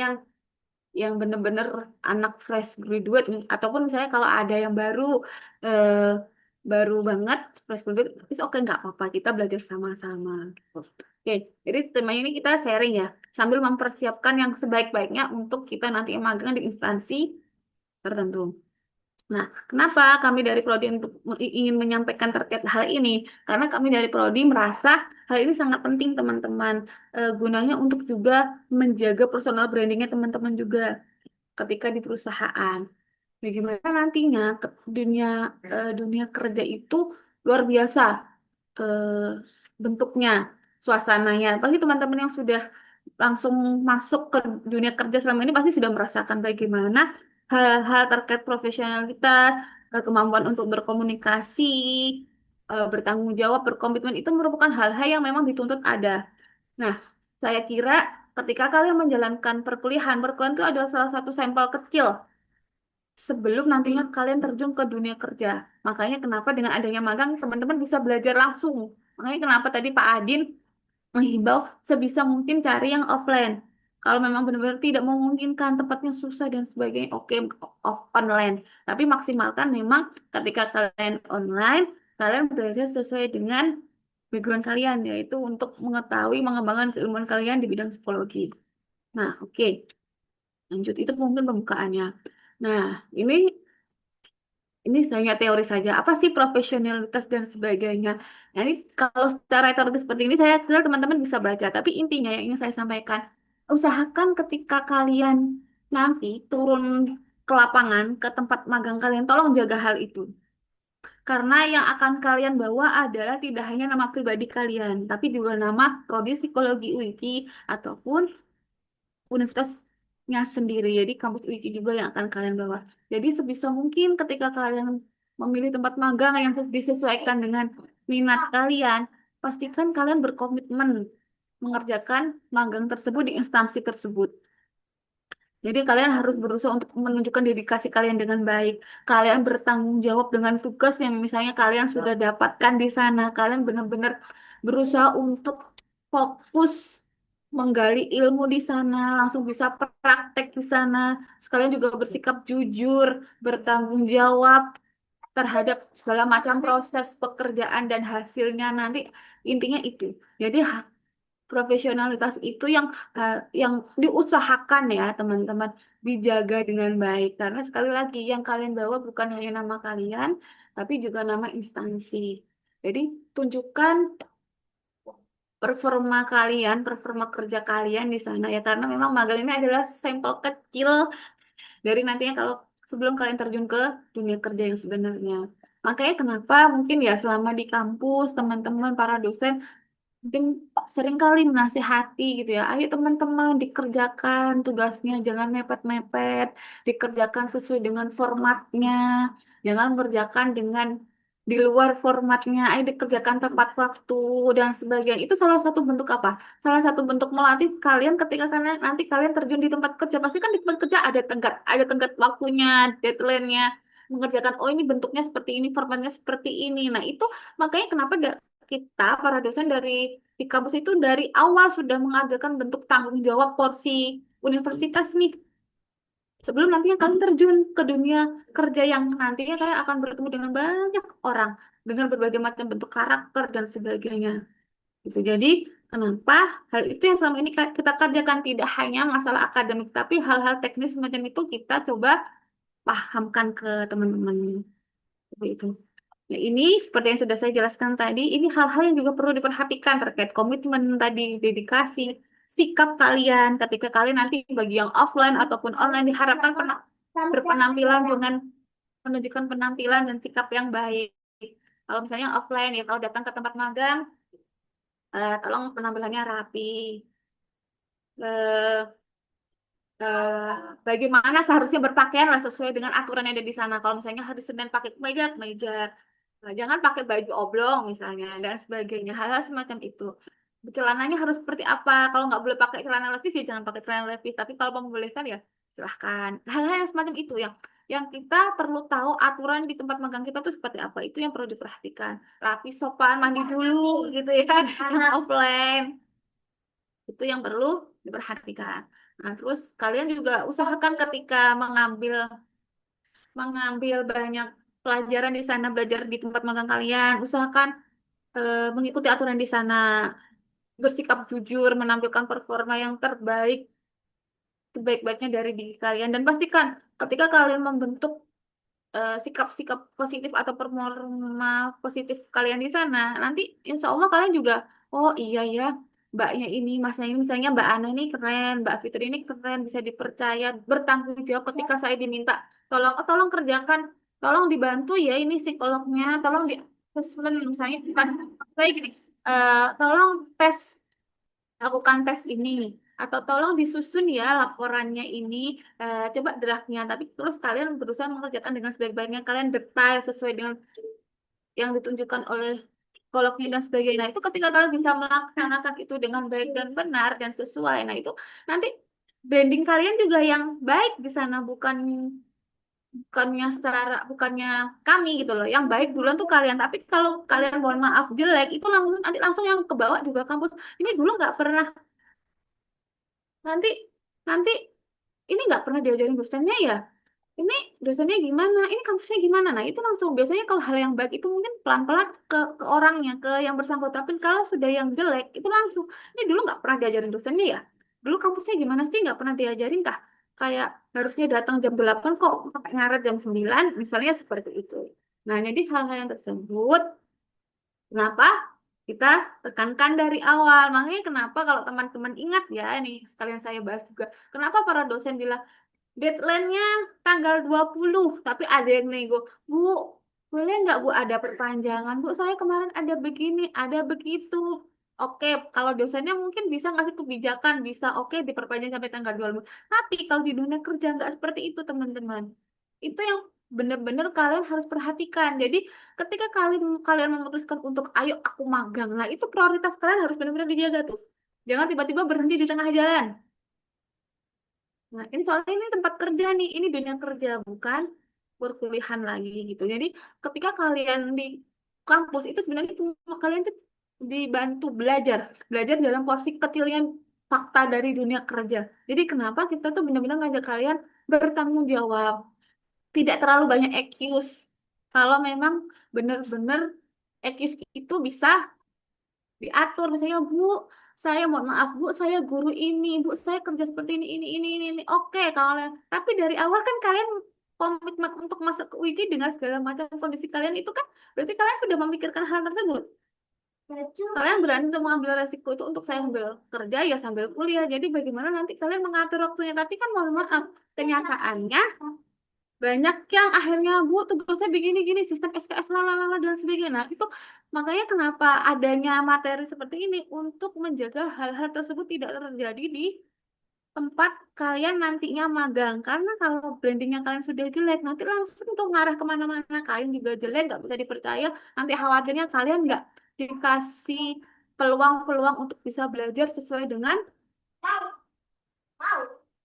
yang benar-benar anak fresh graduate ataupun misalnya kalau ada yang eh, baru banget fresh graduate, it's oke, nggak apa-apa, kita belajar sama-sama. Oke, jadi tema ini kita sharing ya, sambil mempersiapkan yang sebaik-baiknya untuk kita nanti magang di instansi tertentu. Nah, kenapa kami dari Prodi untuk ingin menyampaikan terkait hal ini? Karena kami dari Prodi merasa hal ini sangat penting, teman-teman. Gunanya untuk juga menjaga personal brandingnya teman-teman juga ketika di perusahaan. Bagaimana nantinya ke dunia kerja itu luar biasa eh, bentuknya, suasananya. Pasti teman-teman yang sudah langsung masuk ke dunia kerja selama ini pasti sudah merasakan bagaimana hal-hal terkait profesionalitas, kemampuan untuk berkomunikasi, bertanggung jawab, berkomitmen itu merupakan hal-hal yang memang dituntut ada. Nah, saya kira ketika kalian menjalankan perkuliahan itu adalah salah satu sampel kecil sebelum nantinya kalian terjun ke dunia kerja. Makanya kenapa dengan adanya magang teman-teman bisa belajar langsung. Makanya kenapa tadi Pak Adin menghimbau sebisa mungkin cari yang offline. Kalau memang benar-benar tidak memungkinkan, tempatnya susah dan sebagainya, oke, online. Tapi maksimalkan memang ketika kalian online, kalian belajar sesuai dengan background kalian, yaitu untuk mengetahui, mengembangkan keilmuan kalian di bidang psikologi. Nah, oke. Lanjut, itu mungkin pembukaannya. Nah, ini hanya teori saja. Apa sih profesionalitas dan sebagainya? Nah, ini kalau secara teoritis seperti ini, saya kira teman-teman bisa baca. Tapi intinya yang ingin saya sampaikan, usahakan ketika kalian nanti turun ke lapangan, ke tempat magang kalian, tolong jaga hal itu. Karena yang akan kalian bawa adalah tidak hanya nama pribadi kalian, tapi juga nama prodi psikologi UIC ataupun universitasnya sendiri. Jadi kampus UIC juga yang akan kalian bawa. Jadi sebisa mungkin ketika kalian memilih tempat magang yang disesuaikan dengan minat kalian, pastikan kalian berkomitmen mengerjakan magang tersebut di instansi tersebut. Jadi kalian harus berusaha untuk menunjukkan dedikasi kalian dengan baik. Kalian bertanggung jawab dengan tugas yang misalnya kalian sudah dapatkan di sana. Kalian benar-benar berusaha untuk fokus menggali ilmu di sana, langsung bisa praktek di sana. Sekalian juga bersikap jujur, bertanggung jawab, terhadap segala macam proses pekerjaan dan hasilnya nanti, intinya itu. Jadi profesionalitas itu yang diusahakan ya teman-teman, dijaga dengan baik, karena sekali lagi yang kalian bawa bukan hanya nama kalian tapi juga nama instansi. Jadi tunjukkan performa kerja kalian di sana ya, karena memang magang ini adalah sampel kecil dari nantinya kalau sebelum kalian terjun ke dunia kerja yang sebenarnya. Makanya kenapa mungkin ya selama di kampus teman-teman para dosen mungkin sering kali menasihati gitu ya, ayo teman-teman dikerjakan tugasnya, jangan mepet-mepet, dikerjakan sesuai dengan formatnya, jangan kerjakan dengan di luar formatnya, ayo dikerjakan tepat waktu dan sebagainya. Itu salah satu bentuk apa? Salah satu bentuk melatih kalian ketika kalian nanti kalian terjun di tempat kerja, pasti kan di tempat kerja ada tenggat waktunya, deadline-nya, mengerjakan, oh ini bentuknya seperti ini, formatnya seperti ini. Nah, itu makanya kenapa kita para dosen di kampus itu dari awal sudah mengajarkan bentuk tanggung jawab porsi universitas nih, sebelum nantinya kalian terjun ke dunia kerja yang nantinya kalian akan bertemu dengan banyak orang dengan berbagai macam bentuk karakter dan sebagainya gitu. Jadi kenapa hal itu yang selama ini kita kerjakan tidak hanya masalah akademik tapi hal-hal teknis semacam itu kita coba pahamkan ke teman-teman seperti itu. Nah, ini seperti yang sudah saya jelaskan tadi, ini hal-hal yang juga perlu diperhatikan terkait komitmen tadi, dedikasi, sikap kalian ketika kalian nanti bagi yang offline ataupun online diharapkan berpenampilan dengan menunjukkan penampilan dan sikap yang baik. Kalau misalnya offline ya, kalau datang ke tempat magang, tolong penampilannya rapi. Eh, eh, Bagaimana seharusnya berpakaian lah sesuai dengan aturan yang ada di sana. Kalau misalnya hari Senin pakai kemeja, kemeja. Nah, jangan pakai baju oblong misalnya dan sebagainya. Hal-hal semacam itu. Celananya harus seperti apa? Kalau nggak boleh pakai celana levis ya jangan pakai celana levis. Tapi kalau membolehkan ya silahkan. Hal-hal yang semacam itu yang kita perlu tahu aturan di tempat magang kita tuh seperti apa. Itu yang perlu diperhatikan. Rapi, sopan, mandi dulu gitu ya. Yang offline. Itu yang perlu diperhatikan. Nah, terus kalian juga usahakan ketika mengambil mengambil banyak pelajaran di sana, belajar di tempat magang kalian, usahakan mengikuti aturan di sana, bersikap jujur, menampilkan performa yang terbaik, sebaik-baiknya dari diri kalian, dan pastikan ketika kalian membentuk sikap-sikap positif atau performa positif kalian di sana, nanti insya Allah kalian juga, oh iya ya, mbaknya ini, masnya ini, misalnya Mbak Ana ini keren, Mbak Fitri ini keren, bisa dipercaya, bertanggung jawab ketika saya diminta, tolong kerjakan, tolong dibantu ya ini psikolognya, tolong di assessment, misalnya bukan, saya gini, tolong lakukan tes ini, atau tolong disusun ya laporannya ini, coba draftnya, tapi terus kalian berusaha mengerjakan dengan sebaik-baiknya, kalian detail sesuai dengan yang ditunjukkan oleh psikolognya dan sebagainya. Nah, itu ketika kalian bisa melaksanakan itu dengan baik dan benar dan sesuai, nah itu nanti branding kalian juga yang baik di sana, bukannya kami gitu loh. Yang baik duluan tuh kalian, tapi kalau kalian mohon maaf jelek, itu langsung yang ke bawah juga kampus. Ini dulu nggak pernah, nanti nanti ini nggak pernah diajarin dosennya ya, ini dosennya gimana, ini kampusnya gimana. Nah, itu langsung biasanya kalau hal yang baik itu mungkin pelan-pelan ke orangnya, ke yang bersangkutan. Tapi kalau sudah yang jelek itu langsung, ini dulu nggak pernah diajarin dosennya ya, dulu kampusnya gimana sih, nggak pernah diajarin kah, kayak harusnya datang jam 8 kok sampai ngaret jam 9 misalnya seperti itu. Nah, jadi hal-hal yang tersebut kenapa kita tekankan dari awal. Makanya kenapa kalau teman-teman ingat ya, ini sekalian saya bahas juga, kenapa para dosen bilang deadline-nya tanggal 20, tapi ada yang nego, Bu, boleh nggak Bu ada perpanjangan? Bu, saya kemarin ada begini, ada begitu. Oke, kalau dosennya mungkin bisa ngasih kebijakan, bisa oke diperpanjang sampai tanggal 20. Tapi kalau di dunia kerja nggak seperti itu, teman-teman. Itu yang benar-benar kalian harus perhatikan. Jadi, ketika kalian kalian memutuskan untuk ayo aku magang, nah itu prioritas kalian harus benar-benar dijaga tuh. Jangan tiba-tiba berhenti di tengah jalan. Nah, ini soalnya ini tempat kerja nih, ini dunia kerja, bukan perkuliahan lagi gitu. Jadi, ketika kalian di kampus itu sebenarnya cuma kalian tuh dibantu belajar dalam porsi kecilnya fakta dari dunia kerja. Jadi, kenapa kita tuh benar-benar ngajak kalian bertanggung jawab, tidak terlalu banyak excuse. Kalau memang benar-benar excuse itu bisa diatur, misalnya Bu, saya mohon maaf Bu, saya guru ini, Bu, saya kerja seperti ini. Oke, kalau tapi dari awal kan kalian komitmen untuk masuk ke UIJ dengan segala macam kondisi kalian itu kan berarti kalian sudah memikirkan hal tersebut. Kalian berani untuk mengambil resiko itu untuk saya sambil kerja ya sambil kuliah. Jadi bagaimana nanti kalian mengatur waktunya? Tapi kan mohon maaf, kenyataannya banyak yang akhirnya Bu tugasnya begini-gini sistem SKS lalala dan sebagainya. Nah, itu makanya kenapa adanya materi seperti ini untuk menjaga hal-hal tersebut tidak terjadi di tempat kalian nantinya magang. Karena kalau brandingnya kalian sudah jelek, nanti langsung tuh ngarah kemana-mana. Kalian juga jelek, nggak bisa dipercaya. Nanti khawatirnya kalian nggak dikasih peluang-peluang untuk bisa belajar sesuai dengan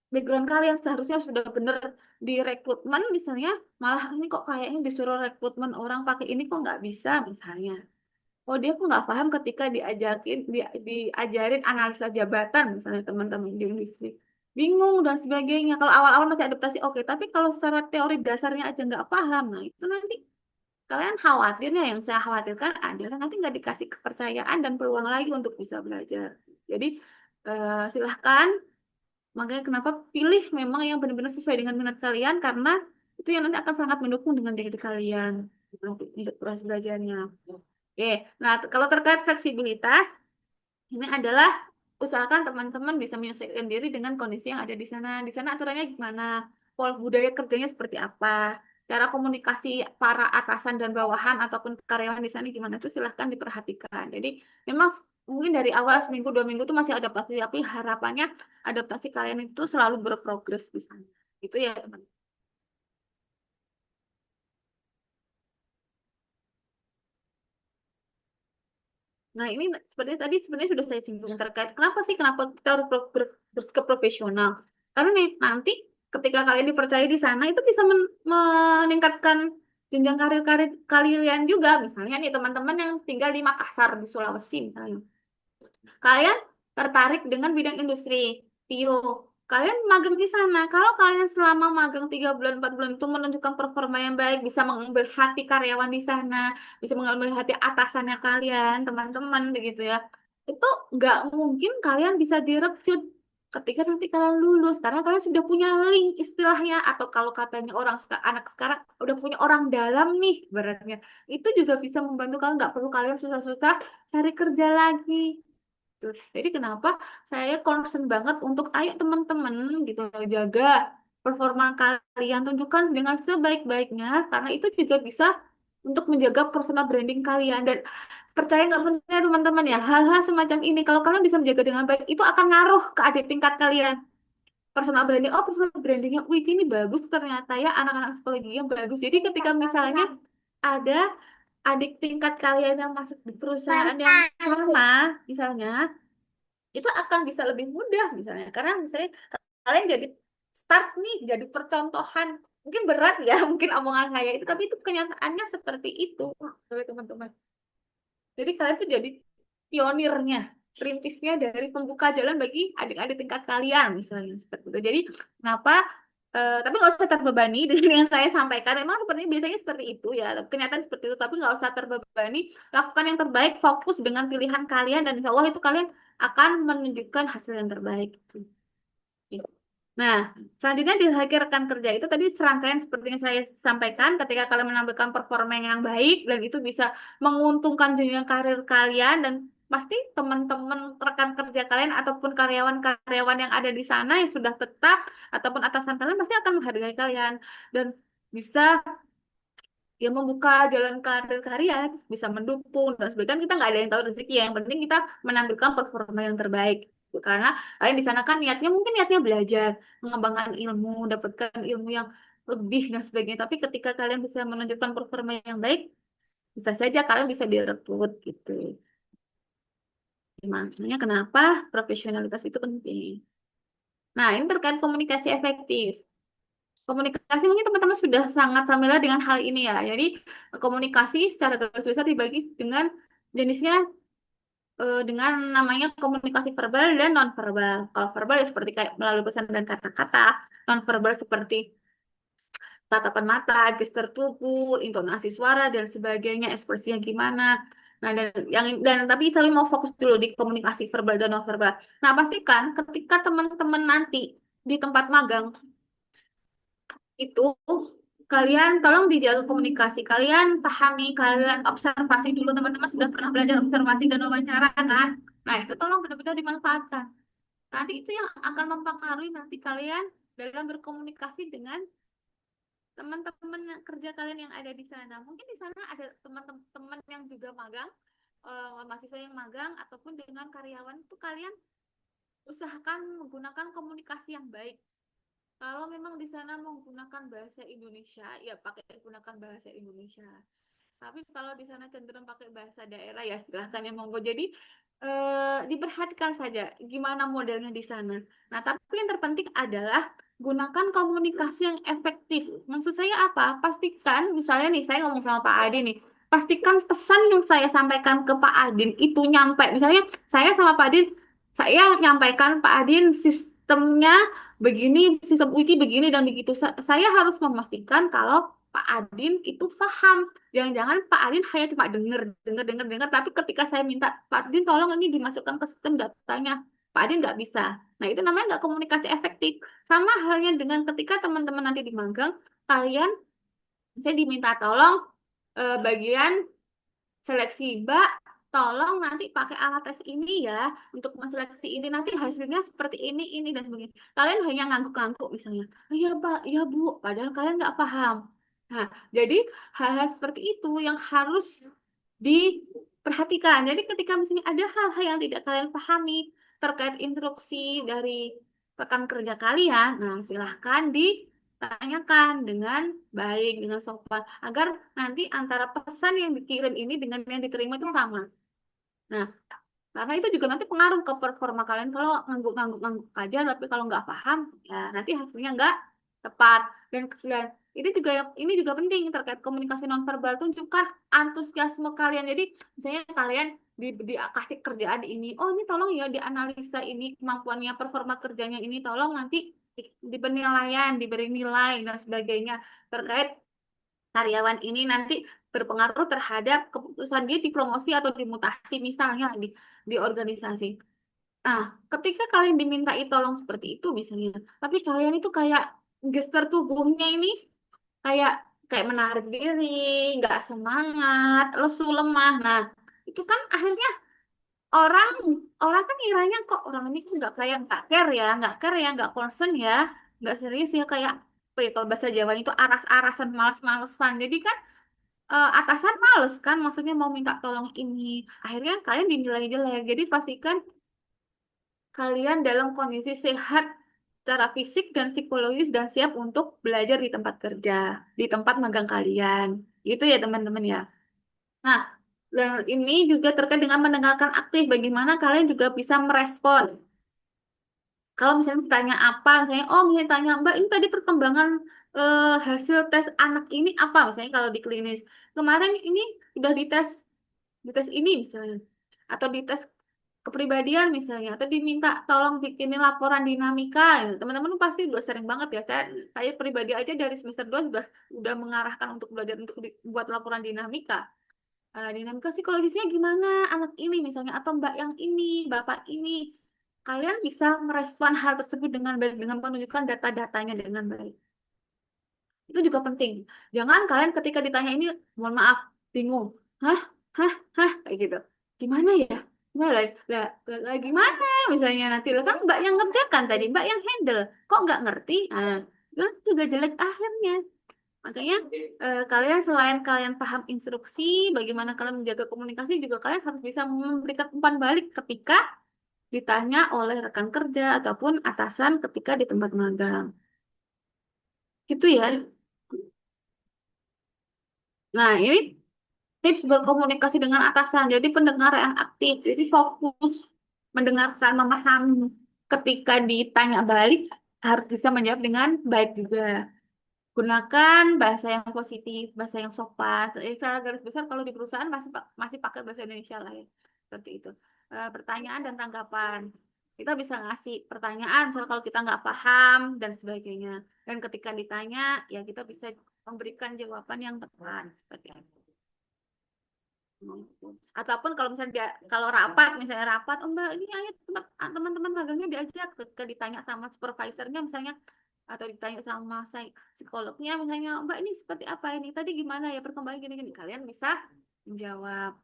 background kalian seharusnya sudah benar di rekrutmen misalnya malah ini kok kayaknya disuruh rekrutmen orang pakai ini kok nggak bisa misalnya. Oh dia kok nggak paham ketika diajarin analisa jabatan misalnya teman-teman di industri. Bingung dan sebagainya. Kalau awal-awal masih adaptasi oke, tapi kalau secara teori dasarnya aja nggak paham, nah itu nanti kalian khawatirnya yang saya khawatirkan adalah nanti nggak dikasih kepercayaan dan peluang lagi untuk bisa belajar. Jadi silahkan makanya kenapa pilih memang yang benar-benar sesuai dengan minat kalian karena itu yang nanti akan sangat mendukung dengan diri kalian untuk proses belajarnya. Oke, nah kalau terkait fleksibilitas ini adalah usahakan teman-teman bisa menyesuaikan diri dengan kondisi yang ada di sana. Di sana aturannya gimana? Pola budaya kerjanya seperti apa? Cara komunikasi para atasan dan bawahan ataupun karyawan di sana gimana itu silahkan diperhatikan. Jadi memang mungkin dari awal seminggu 2 minggu itu masih adaptasi, tapi harapannya adaptasi kalian itu selalu berprogres di sana. Itu ya teman. Nah, ini sebenarnya tadi sebenarnya sudah saya singgung terkait kenapa kita harus ke profesional. Karena nih nanti ketika kalian dipercaya di sana itu bisa meningkatkan jenjang karir-karir kalian juga. Misalnya nih teman-teman yang tinggal di Makassar di Sulawesi misalnya. Kalian tertarik dengan bidang industri, Pio. Kalian magang di sana. Kalau kalian selama magang 3 bulan, 4 bulan itu menunjukkan performa yang baik, bisa mengambil hati karyawan di sana, bisa mengambil hati atasannya kalian, teman-teman, begitu ya. Itu nggak mungkin kalian bisa direkrut ketika nanti kalian lulus, karena kalian sudah punya link istilahnya, atau kalau katanya anak sekarang udah punya orang dalam nih, beratnya. Itu juga bisa membantu kalian, nggak perlu kalian susah-susah cari kerja lagi. Tuh. Jadi kenapa saya concern banget untuk ayo teman-teman gitu jaga performa kalian tunjukkan dengan sebaik-baiknya karena itu juga bisa untuk menjaga personal branding kalian dan percaya nggak percaya teman-teman ya hal-hal semacam ini kalau kalian bisa menjaga dengan baik itu akan ngaruh ke adik tingkat kalian personal branding personal brandingnya wih ini bagus ternyata ya anak-anak psikologi yang bagus jadi ketika misalnya ada adik tingkat kalian yang masuk di perusahaan yang sama misalnya itu akan bisa lebih mudah misalnya karena misalnya kalian jadi start nih jadi percontohan mungkin berat ya mungkin omongan saya itu tapi itu kenyataannya seperti itu teman-teman jadi kalian tuh jadi pionirnya perintisnya dari pembuka jalan bagi adik-adik tingkat kalian misalnya seperti itu jadi kenapa tapi nggak usah terbebani dengan yang saya sampaikan memang sepertinya biasanya seperti itu ya kenyataan seperti itu tapi nggak usah terbebani lakukan yang terbaik fokus dengan pilihan kalian dan insya Allah itu kalian akan menunjukkan hasil yang terbaik. Nah, selanjutnya di akhir rekan kerja itu tadi serangkaian seperti yang saya sampaikan ketika kalian menampilkan performa yang baik dan itu bisa menguntungkan jenjang karir kalian dan pasti teman-teman rekan kerja kalian ataupun karyawan-karyawan yang ada di sana yang sudah tetap ataupun atasan kalian pasti akan menghargai kalian dan bisa ya membuka jalan karir kalian, bisa mendukung dan sebagainya. Kan kita nggak ada yang tahu rezeki ya. Yang penting kita menampilkan performa yang terbaik. Karena kalian di sana kan niatnya mungkin niatnya belajar, mengembangkan ilmu, dapatkan ilmu yang lebih dan sebagainya. Tapi ketika kalian bisa menunjukkan performa yang baik, bisa saja kalian bisa direkrut gitu. Makanya kenapa profesionalitas itu penting. Nah, ini terkait komunikasi efektif. Komunikasi mungkin teman-teman sudah sangat familiar dengan hal ini ya. Jadi komunikasi secara garis besar dibagi dengan jenisnya dengan namanya komunikasi verbal dan non-verbal. Kalau verbal ya seperti kayak melalui pesan dan kata-kata, non-verbal seperti tatapan mata, gestur tubuh, intonasi suara dan sebagainya, ekspresinya gimana. Nah, dan tapi saya mau fokus dulu di komunikasi verbal dan non verbal. Nah, pastikan ketika teman-teman nanti di tempat magang itu kalian tolong dijaga komunikasi, kalian pahami, kalian observasi dulu, teman-teman sudah pernah belajar observasi dan wawancara kan? Nah, itu tolong benar-benar dimanfaatkan. Nanti itu yang akan mempengaruhi nanti kalian dalam berkomunikasi dengan teman-teman kerja kalian yang ada di sana. Mungkin di sana ada teman-teman yang juga magang, mahasiswa yang magang ataupun dengan karyawan itu kalian usahakan menggunakan komunikasi yang baik. Kalau memang di sana menggunakan bahasa Indonesia, ya pakai gunakan bahasa Indonesia. Tapi kalau di sana cenderung pakai bahasa daerah ya silahkan ya monggo. Jadi diperhatikan saja gimana modelnya di sana. Nah, tapi yang terpenting adalah gunakan komunikasi yang efektif. Maksud saya apa? Pastikan, misalnya nih saya ngomong sama Pak Adin nih, pastikan pesan yang saya sampaikan ke Pak Adin itu nyampe. Misalnya saya sama Pak Adin, saya nyampaikan Pak Adin sistemnya begini, sistem uji begini dan begitu. Saya harus memastikan kalau Pak Adin itu paham. Jangan-jangan Pak Adin hanya cuma dengar, tapi ketika saya minta, Pak Adin tolong ini dimasukkan ke sistem datanya, Pak Adin nggak bisa. Nah, itu namanya nggak komunikasi efektif. Sama halnya dengan ketika teman-teman nanti di magang, kalian, saya diminta tolong bagian seleksi, Mbak, tolong nanti pakai alat tes ini ya, untuk menseleksi ini, nanti hasilnya seperti ini, dan sebagainya. Kalian hanya ngangguk-ngangguk misalnya, oh, iya Pak, iya Bu, padahal kalian nggak paham. Nah, jadi hal-hal seperti itu yang harus diperhatikan. Jadi ketika misalnya ada hal-hal yang tidak kalian pahami terkait instruksi dari rekan kerja kalian, nah silahkan ditanyakan dengan baik, dengan sopan, agar nanti antara pesan yang dikirim ini dengan yang diterima itu sama. Nah, karena itu juga nanti pengaruh ke performa kalian. Kalau ngangguk-ngangguk aja, tapi kalau nggak paham, ya nanti hasilnya nggak tepat. Dan ini juga penting terkait komunikasi nonverbal. Tunjukkan antusiasme kalian. Jadi misalnya kalian dikasih kerjaan ini, oh ini tolong ya dianalisa ini kemampuannya, performa kerjanya ini, tolong nanti di penilaian, diberi nilai dan sebagainya terkait karyawan ini nanti berpengaruh terhadap keputusan dia dipromosi atau dimutasi misalnya di organisasi. Nah, ketika kalian dimintai tolong seperti itu misalnya, tapi kalian itu kayak gestur tubuhnya ini kayak kayak menarik diri, nggak semangat, lesu, lemah. Nah, itu kan akhirnya orang orang kan ngiranya kok orang ini kok nggak care ya, nggak concern ya, nggak serius ya kayak apa ya, kalau bahasa Jawa itu aras-arasan, males-malesan. Jadi kan atasan males kan, maksudnya mau minta tolong ini. Akhirnya kalian dinilai jelek. Jadi pastikan kalian dalam kondisi sehat secara fisik dan psikologis dan siap untuk belajar di tempat kerja, di tempat magang kalian. Gitu ya teman-teman ya. Nah, dan ini juga terkait dengan mendengarkan aktif. Bagaimana kalian juga bisa merespon. Kalau misalnya ditanya apa, misalnya, oh misalnya tanya, Mbak, ini tadi perkembangan hasil tes anak ini apa? Misalnya kalau di klinis. Kemarin ini udah dites ini misalnya. Atau dites kepribadian misalnya. Atau diminta tolong bikinin laporan dinamika. Ya, teman-teman pasti udah sering banget ya. Saya pribadi aja dari semester 2 udah mengarahkan untuk belajar untuk buat laporan dinamika. Dinamika psikologisnya gimana anak ini misalnya, atau mbak yang ini, bapak ini. Kalian bisa merespon hal tersebut dengan baik, dengan menunjukkan data-datanya dengan baik. Itu juga penting. Jangan kalian ketika ditanya ini, mohon maaf, bingung. Hah? Hah? Hah? Kayak gitu. Gimana ya? Gimana gimana misalnya nanti kan mbak yang ngerjakan tadi, mbak yang handle. Kok nggak ngerti? Nah, itu juga jelek akhirnya. Makanya kalian selain kalian paham instruksi, bagaimana kalian menjaga komunikasi, juga kalian harus bisa memberikan umpan balik ketika ditanya oleh rekan kerja ataupun atasan ketika di tempat magang. Gitu ya. Nah, ini tips berkomunikasi dengan atasan. Jadi pendengar yang aktif. Jadi fokus mendengarkan, memahami. Ketika ditanya balik, harus bisa menjawab dengan baik juga. Gunakan bahasa yang positif, bahasa yang sopan. Secara garis besar kalau di perusahaan masih pakai bahasa Indonesia lah ya. Seperti itu. Pertanyaan dan tanggapan. Kita bisa ngasih pertanyaan, misal kalau kita nggak paham dan sebagainya. Dan ketika ditanya, ya kita bisa memberikan jawaban yang tepat seperti itu. Ataupun kalau misalnya kalau rapat, misalnya rapat, oh Mbak, ini ayo teman-teman magangnya diajak, ketika ditanya sama supervisornya misalnya, atau ditanya sama psikolognya misalnya, Mbak ini seperti apa ini tadi gimana ya perkembangan gini-gini, kalian bisa menjawab.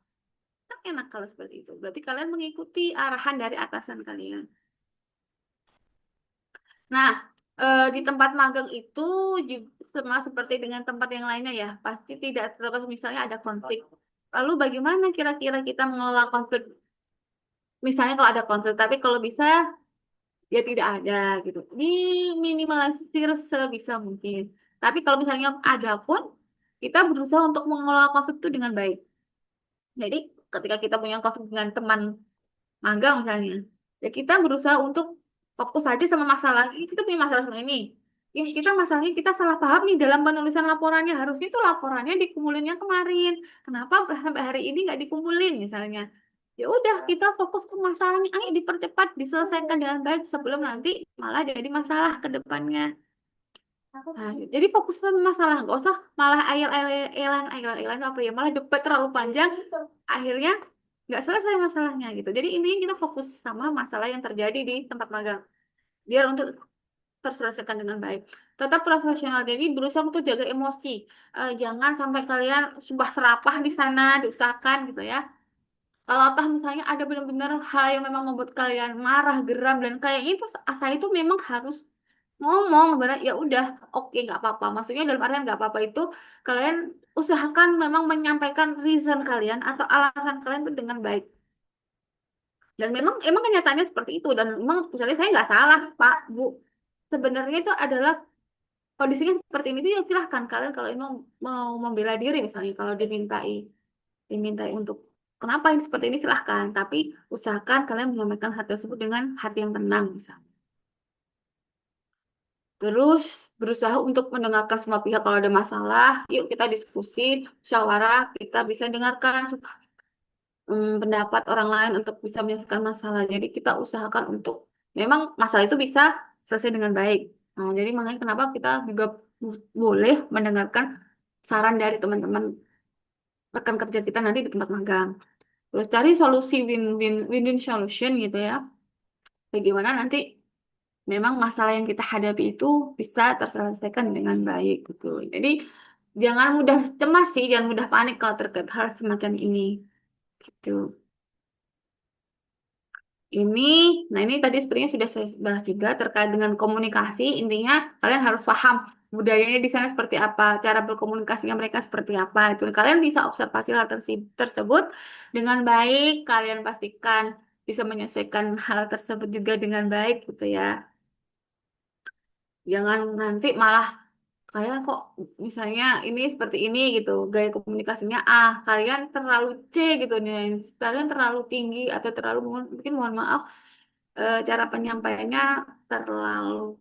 Kan enak kalau seperti itu. Berarti kalian mengikuti arahan dari atasan kalian. Nah, di tempat magang itu juga sama seperti dengan tempat yang lainnya ya, pasti tidak terlepas misalnya ada konflik. Lalu bagaimana kira-kira kita mengelola konflik? Misalnya kalau ada konflik, tapi kalau bisa ya tidak ada gitu. Diminimalisir sebisa mungkin. Tapi kalau misalnya ada pun, kita berusaha untuk mengelola konflik itu dengan baik. Jadi ketika kita punya konflik dengan teman magang misalnya, ya kita berusaha untuk fokus aja sama masalah ini. Kita punya masalah sama ini. Ini kita masalahnya kita salah paham nih dalam penulisan laporannya. Harusnya itu laporannya dikumpulinnya kemarin. Kenapa sampai hari ini nggak dikumpulin misalnya? Ya udah kita fokus ke masalahnya. Ayo dipercepat, diselesaikan dengan baik sebelum nanti malah jadi masalah ke depannya. Nah, jadi fokus sama masalah, nggak usah malah ayel-ayelan apa ya, malah debat terlalu panjang, akhirnya nggak selesai masalahnya gitu. Jadi intinya kita fokus sama masalah yang terjadi di tempat magang, biar untuk terselesaikan dengan baik. Tetap profesional, jadi berusaha untuk jaga emosi. Jangan sampai kalian sumpah serapah di sana, diusahakan gitu ya. Kalau toh misalnya ada benar-benar hal yang memang membuat kalian marah, geram dan kayak itu, saya itu memang harus ngomong benar ya udah oke nggak apa-apa. Maksudnya dalam artian nggak apa-apa itu kalian usahakan memang menyampaikan reason kalian atau alasan kalian itu dengan baik. Dan memang emang kenyataannya seperti itu dan memang misalnya saya nggak salah Pak Bu. Sebenarnya itu adalah kondisinya seperti ini itu ya silahkan kalian kalau emang mau membela diri misalnya kalau dimintai untuk kenapa ini seperti ini silahkan tapi usahakan kalian menyampaikan hal tersebut dengan hati yang tenang misalnya. Terus berusaha untuk mendengarkan semua pihak kalau ada masalah, yuk kita diskusi, musyawarah, kita bisa dengarkan pendapat orang lain untuk bisa menyelesaikan masalah. Jadi kita usahakan untuk memang masalah itu bisa selesai dengan baik. Nah, jadi makanya kenapa kita juga boleh mendengarkan saran dari teman-teman rekan kerja kita nanti di tempat magang. Terus cari solusi win-win solution gitu ya. Bagaimana nanti memang masalah yang kita hadapi itu bisa terselesaikan dengan baik gitu. Jadi jangan mudah cemas sih, jangan mudah panik kalau terkait hal semacam ini gitu. Ini, nah ini tadi sepertinya sudah saya bahas juga terkait dengan komunikasi. Intinya kalian harus paham budayanya di sana seperti apa, cara berkomunikasinya mereka seperti apa. Itu kalian bisa observasi hal tersebut dengan baik. Kalian pastikan bisa menyelesaikan hal tersebut juga dengan baik gitu ya. Jangan nanti malah kalian kok misalnya ini seperti ini gitu gaya komunikasinya kalian terlalu C gitu nih kalian terlalu tinggi atau terlalu mungkin mohon maaf cara penyampaiannya terlalu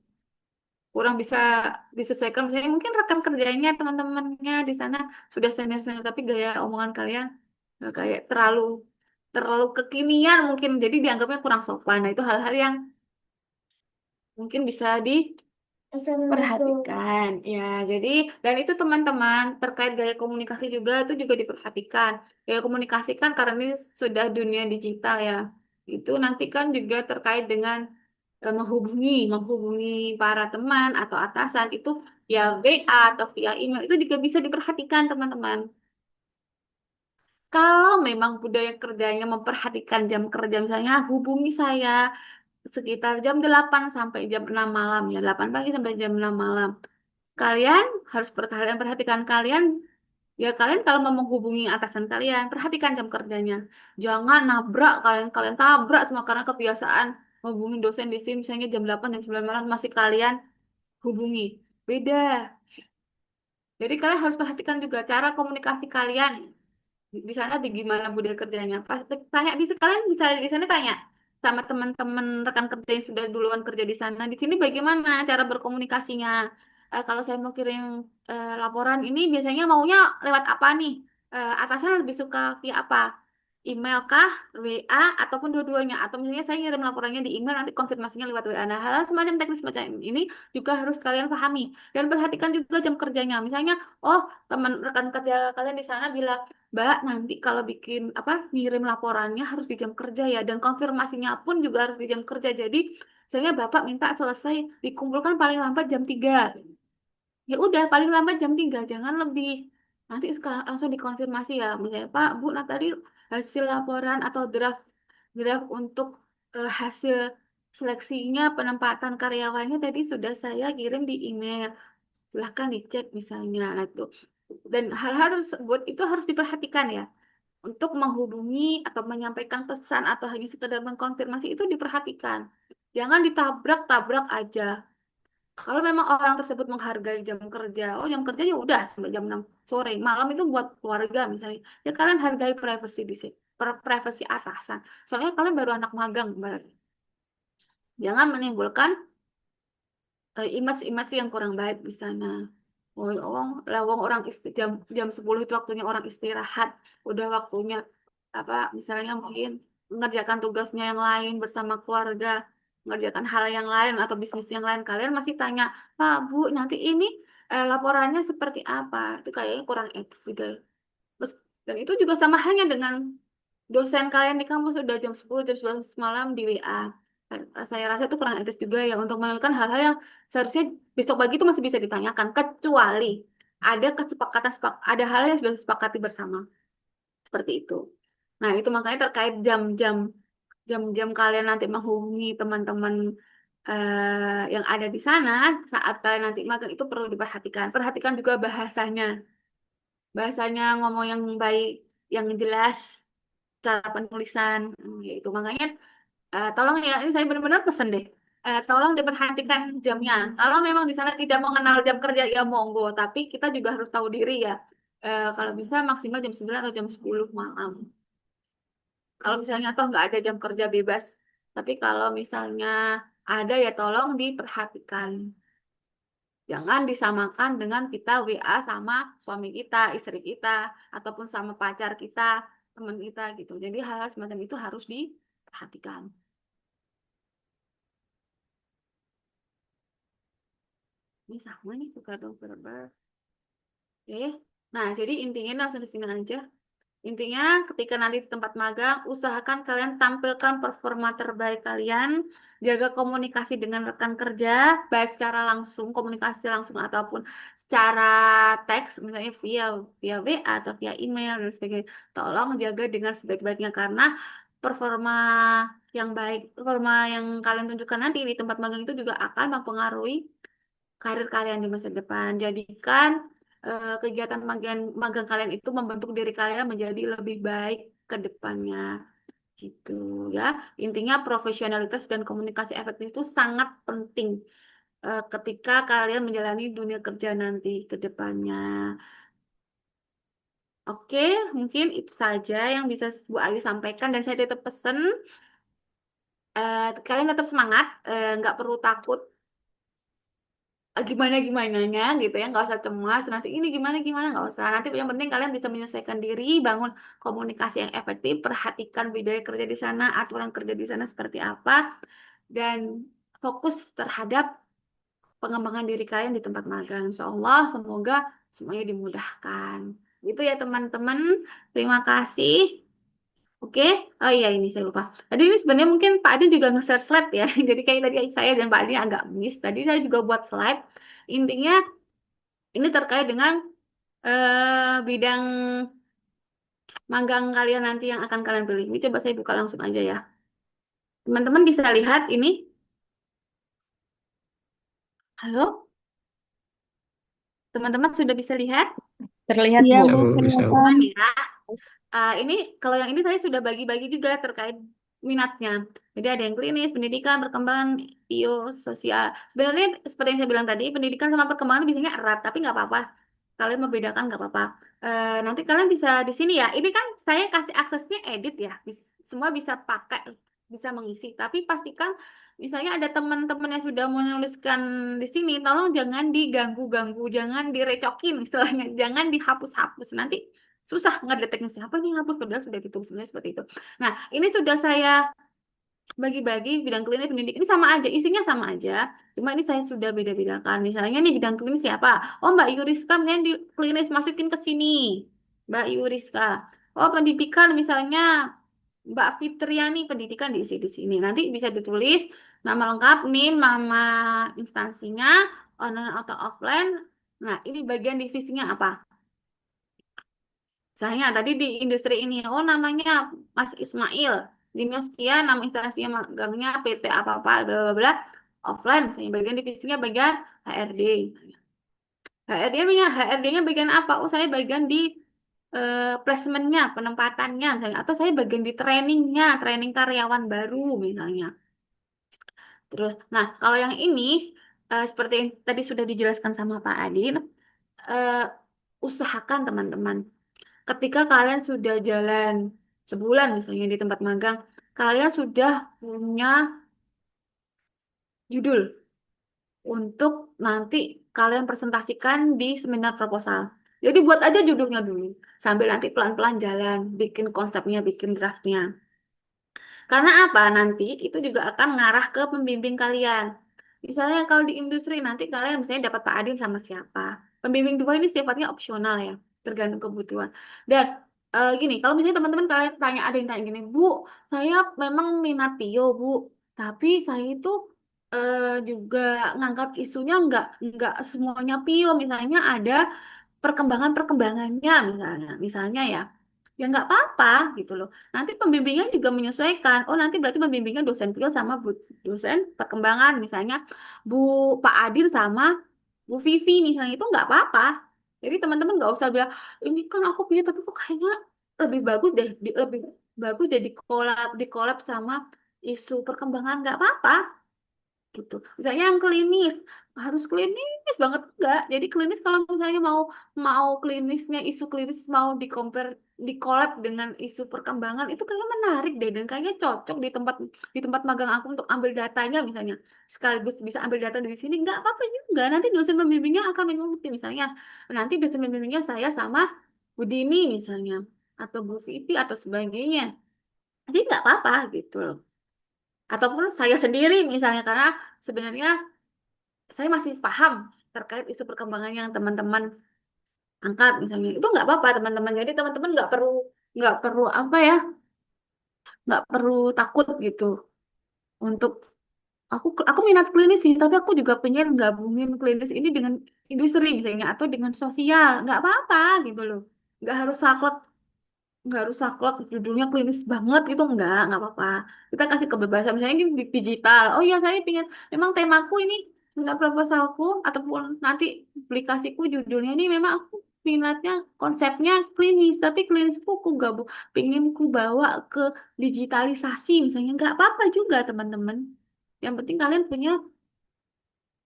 kurang bisa disesuaikan misalnya mungkin rekan kerjanya teman-temannya di sana sudah senior-senior tapi gaya omongan kalian kayak terlalu terlalu kekinian mungkin jadi dianggapnya kurang sopan nah itu hal-hal yang mungkin bisa diperhatikan ya jadi dan itu teman-teman terkait gaya komunikasi juga itu juga diperhatikan gaya komunikasi kan karena ini sudah dunia digital ya itu nanti kan juga terkait dengan menghubungi para teman atau atasan itu ya WA atau via email itu juga bisa diperhatikan teman-teman kalau memang budaya kerjanya memperhatikan jam kerja misalnya hubungi saya sekitar jam 8 sampai jam 6 malam ya 8 pagi sampai jam 6 malam kalian harus perhatikan kalian ya kalian kalau mau menghubungi atasan kalian perhatikan jam kerjanya jangan nabrak kalian kalian tabrak semua karena kebiasaan menghubungi dosen di sini misalnya jam 8 jam 9 malam masih kalian hubungi beda jadi kalian harus perhatikan juga cara komunikasi kalian di sana gimana budaya kerjanya pas tanya bisa kalian bisa di sana tanya sama teman-teman rekan kerja yang sudah duluan kerja di sana di sini bagaimana cara berkomunikasinya. Kalau saya mau kirim laporan ini biasanya maunya lewat apa nih atasan lebih suka via apa email kah, WA, ataupun dua-duanya. Atau misalnya saya ngirim laporannya di email, nanti konfirmasinya lewat WA. Nah, hal-hal semacam teknis semacam ini juga harus kalian pahami. Dan perhatikan juga jam kerjanya. Misalnya, oh, teman rekan kerja kalian di sana bilang, Mbak, nanti kalau bikin apa ngirim laporannya harus di jam kerja ya. Dan konfirmasinya pun juga harus di jam kerja. Jadi, misalnya Bapak minta selesai dikumpulkan paling lambat jam 3. Ya udah paling lambat jam 3, jangan lebih. Nanti sekarang langsung dikonfirmasi ya, misalnya Pak, Bu, nah tadi hasil laporan atau draft draft untuk hasil seleksinya penempatan karyawannya tadi sudah saya kirim di email. Silahkan dicek misalnya. Nah, itu. Dan hal-hal tersebut itu harus diperhatikan ya. Untuk menghubungi atau menyampaikan pesan atau hanya sekedar mengkonfirmasi itu diperhatikan. Jangan ditabrak-tabrak aja. Kalau memang orang tersebut menghargai jam kerja, oh jam kerja ya udah sampai jam 6 sore, malam itu buat keluarga misalnya. Ya kalian hargai privasi di sini, privasi atasan. Soalnya kalian baru anak magang berarti. Jangan menimbulkan image-image yang kurang baik di sana. Oh, lawang orang jam jam 10 itu waktunya orang istirahat, udah waktunya apa misalnya mungkin mengerjakan tugasnya yang lain bersama keluarga, mengerjakan hal yang lain atau bisnis yang lain. Kalian masih tanya, Pak, Bu, nanti ini laporannya seperti apa? Itu kayaknya kurang etis juga. Dan itu juga sama halnya dengan dosen kalian di kampus sudah jam 10, jam 11 malam di WA. Saya rasa itu kurang etis juga ya untuk melakukan hal-hal yang seharusnya besok pagi itu masih bisa ditanyakan, kecuali ada kesepakatan, ada hal yang sudah disepakati bersama. Seperti itu. Nah, itu makanya terkait jam-jam kalian nanti menghubungi teman-teman yang ada di sana saat kalian nanti magang itu perlu diperhatikan. Perhatikan juga bahasanya. Bahasanya ngomong yang baik, yang jelas, cara penulisan, itu makanya tolong ya, ini saya benar-benar pesen deh. Tolong diperhatikan jamnya. Kalau memang di sana tidak mengenal jam kerja ya monggo, tapi kita juga harus tahu diri ya. Kalau bisa maksimal jam 9 atau jam 10 malam. Kalau misalnya toh nggak ada jam kerja bebas, tapi kalau misalnya ada ya tolong diperhatikan. Jangan disamakan dengan kita WA sama suami kita, istri kita, ataupun sama pacar kita, teman kita gitu. Jadi hal-hal semacam itu harus diperhatikan. Ini sama nih suka tuh berber. Oke. Nah, jadi intinya langsung ke sini aja. Intinya, ketika nanti di tempat magang, usahakan kalian tampilkan performa terbaik kalian, jaga komunikasi dengan rekan kerja, baik secara langsung, komunikasi langsung ataupun secara teks, misalnya via via WA atau via email dan sebagainya. Tolong jaga dengan sebaik-baiknya karena performa yang baik, performa yang kalian tunjukkan nanti di tempat magang itu juga akan mempengaruhi karir kalian di masa depan. Jadikan kegiatan magang kalian itu membentuk diri kalian menjadi lebih baik ke depannya. Gitu ya. Intinya profesionalitas dan komunikasi efektif itu sangat penting ketika kalian menjalani dunia kerja nanti ke depannya. Oke, mungkin itu saja yang bisa Bu Ayu sampaikan dan saya tetap pesan kalian tetap semangat, nggak perlu takut gimana gimananya gitu ya, nggak usah cemas nanti ini gimana gimana, nggak usah. Nanti yang penting kalian bisa menyesuaikan diri, bangun komunikasi yang efektif, perhatikan budaya kerja di sana, aturan kerja di sana seperti apa, dan fokus terhadap pengembangan diri kalian di tempat magang. Insya Allah semoga semuanya dimudahkan gitu ya teman-teman. Terima kasih. Oke. Oh iya, ini saya lupa. Tadi ini sebenarnya mungkin Pak Adin juga nge-share slide ya. Jadi kayak tadi saya dan Pak Adin agak miss. Tadi saya juga buat slide. Intinya ini terkait dengan bidang magang kalian nanti yang akan kalian pilih. Ini coba saya buka langsung aja ya. Teman-teman bisa lihat ini. Halo? Teman-teman sudah bisa lihat? Terlihat, Iya, Bu. Bu, Bisa, Bu. kelihatan. Ya. Ini kalau yang ini saya sudah bagi-bagi juga terkait minatnya. Jadi ada yang klinis, pendidikan, perkembangan, bio, sosial. Sebenarnya seperti yang saya bilang tadi, pendidikan sama perkembangan biasanya erat, tapi nggak apa-apa. Kalian membedakan nggak apa-apa. Nanti kalian bisa di sini ya. Ini kan saya kasih aksesnya edit ya. Semua bisa pakai, bisa mengisi. Tapi pastikan misalnya ada teman-teman yang sudah menuliskan di sini, tolong jangan diganggu-ganggu, jangan direcokin istilahnya, jangan dihapus-hapus. Nanti susah ngedeteknya siapa yang hapus padahal sudah ditulis sebenarnya seperti itu. Nah, ini sudah saya bagi-bagi bidang klinis pendidik ini sama aja, isinya sama aja. Cuma ini saya sudah beda-bedakan. Misalnya nih bidang klinis siapa? Oh, Mbak Yuriska misalnya di klinis masukin ke sini. Mbak Yuriska. Oh, pendidikan misalnya Mbak Fitriani pendidikan diisi di sini. Nanti bisa ditulis nama lengkap, NIM, nama instansinya, online atau offline. Nah, ini bagian divisinya apa? Misalnya tadi di industri ini, oh namanya Mas Ismail, dimnya sekian, nama instansinya magangnya PT apa-apa, bla bla bla, offline, misalnya bagian divisinya bagian HRD. HRD-nya HRD-nya bagian apa? Oh saya bagian di placementnya, penempatannya misalnya, atau saya bagian di trainingnya, training karyawan baru misalnya. Terus, nah kalau yang ini seperti yang tadi sudah dijelaskan sama Pak Adin, eh, usahakan teman-teman ketika kalian sudah jalan sebulan misalnya di tempat magang, kalian sudah punya judul untuk nanti kalian presentasikan di seminar proposal. Jadi buat aja judulnya dulu, sambil nanti pelan-pelan jalan, bikin konsepnya, bikin draftnya. Karena apa? Nanti itu juga akan ngarah ke pembimbing kalian. Misalnya kalau di industri nanti kalian misalnya dapat Pak Adin sama siapa. Pembimbing dua ini sifatnya opsional ya, tergantung kebutuhan. Dan gini, kalau misalnya teman-teman kalian tanya ada yang tanya gini, Bu, saya memang minat Pio, Bu, tapi saya itu juga ngangkat isunya nggak semuanya Pio. Misalnya ada perkembangan-perkembangannya misalnya ya. Ya nggak apa-apa gitu loh. Nanti pembimbingnya juga menyesuaikan. Oh nanti berarti pembimbingnya dosen Pio sama dosen perkembangan misalnya Bu Pak Adil sama Bu Vivi misalnya itu nggak apa-apa. Jadi teman-teman nggak usah bilang ini kan aku Pio tapi kok kayaknya lebih bagus deh lebih bagus deh di kolab sama isu perkembangan nggak apa-apa gitu. Misalnya yang klinis harus klinis banget enggak. Jadi klinis kalau misalnya mau mau klinisnya isu klinis mau di collab dengan isu perkembangan itu kayaknya menarik deh dan kayaknya cocok di tempat magang aku untuk ambil datanya misalnya sekaligus bisa ambil data dari sini nggak apa-apa juga nanti dosen pembimbingnya akan mengikuti misalnya nanti dosen pembimbingnya saya sama Bu Dini misalnya atau Bu Vivi atau sebagainya jadi nggak apa-apa gitu loh ataupun saya sendiri misalnya karena sebenarnya saya masih paham terkait isu perkembangan yang teman-teman angkat misalnya itu nggak apa-apa teman-teman jadi teman-teman nggak perlu apa ya nggak perlu takut gitu untuk aku minat klinis sih tapi aku juga pengen gabungin klinis ini dengan industri misalnya atau dengan sosial nggak apa-apa gitu loh nggak harus saklek nggak harus saklek judulnya klinis banget itu nggak apa-apa kita kasih kebebasan misalnya ini di digital oh iya saya pengen memang temaku ini nggak proposalku ataupun nanti aplikasiku judulnya ini memang aku minatnya konsepnya klinis tapi klinisku aku gabung pengen ku bawa ke digitalisasi misalnya nggak apa-apa juga teman-teman yang penting kalian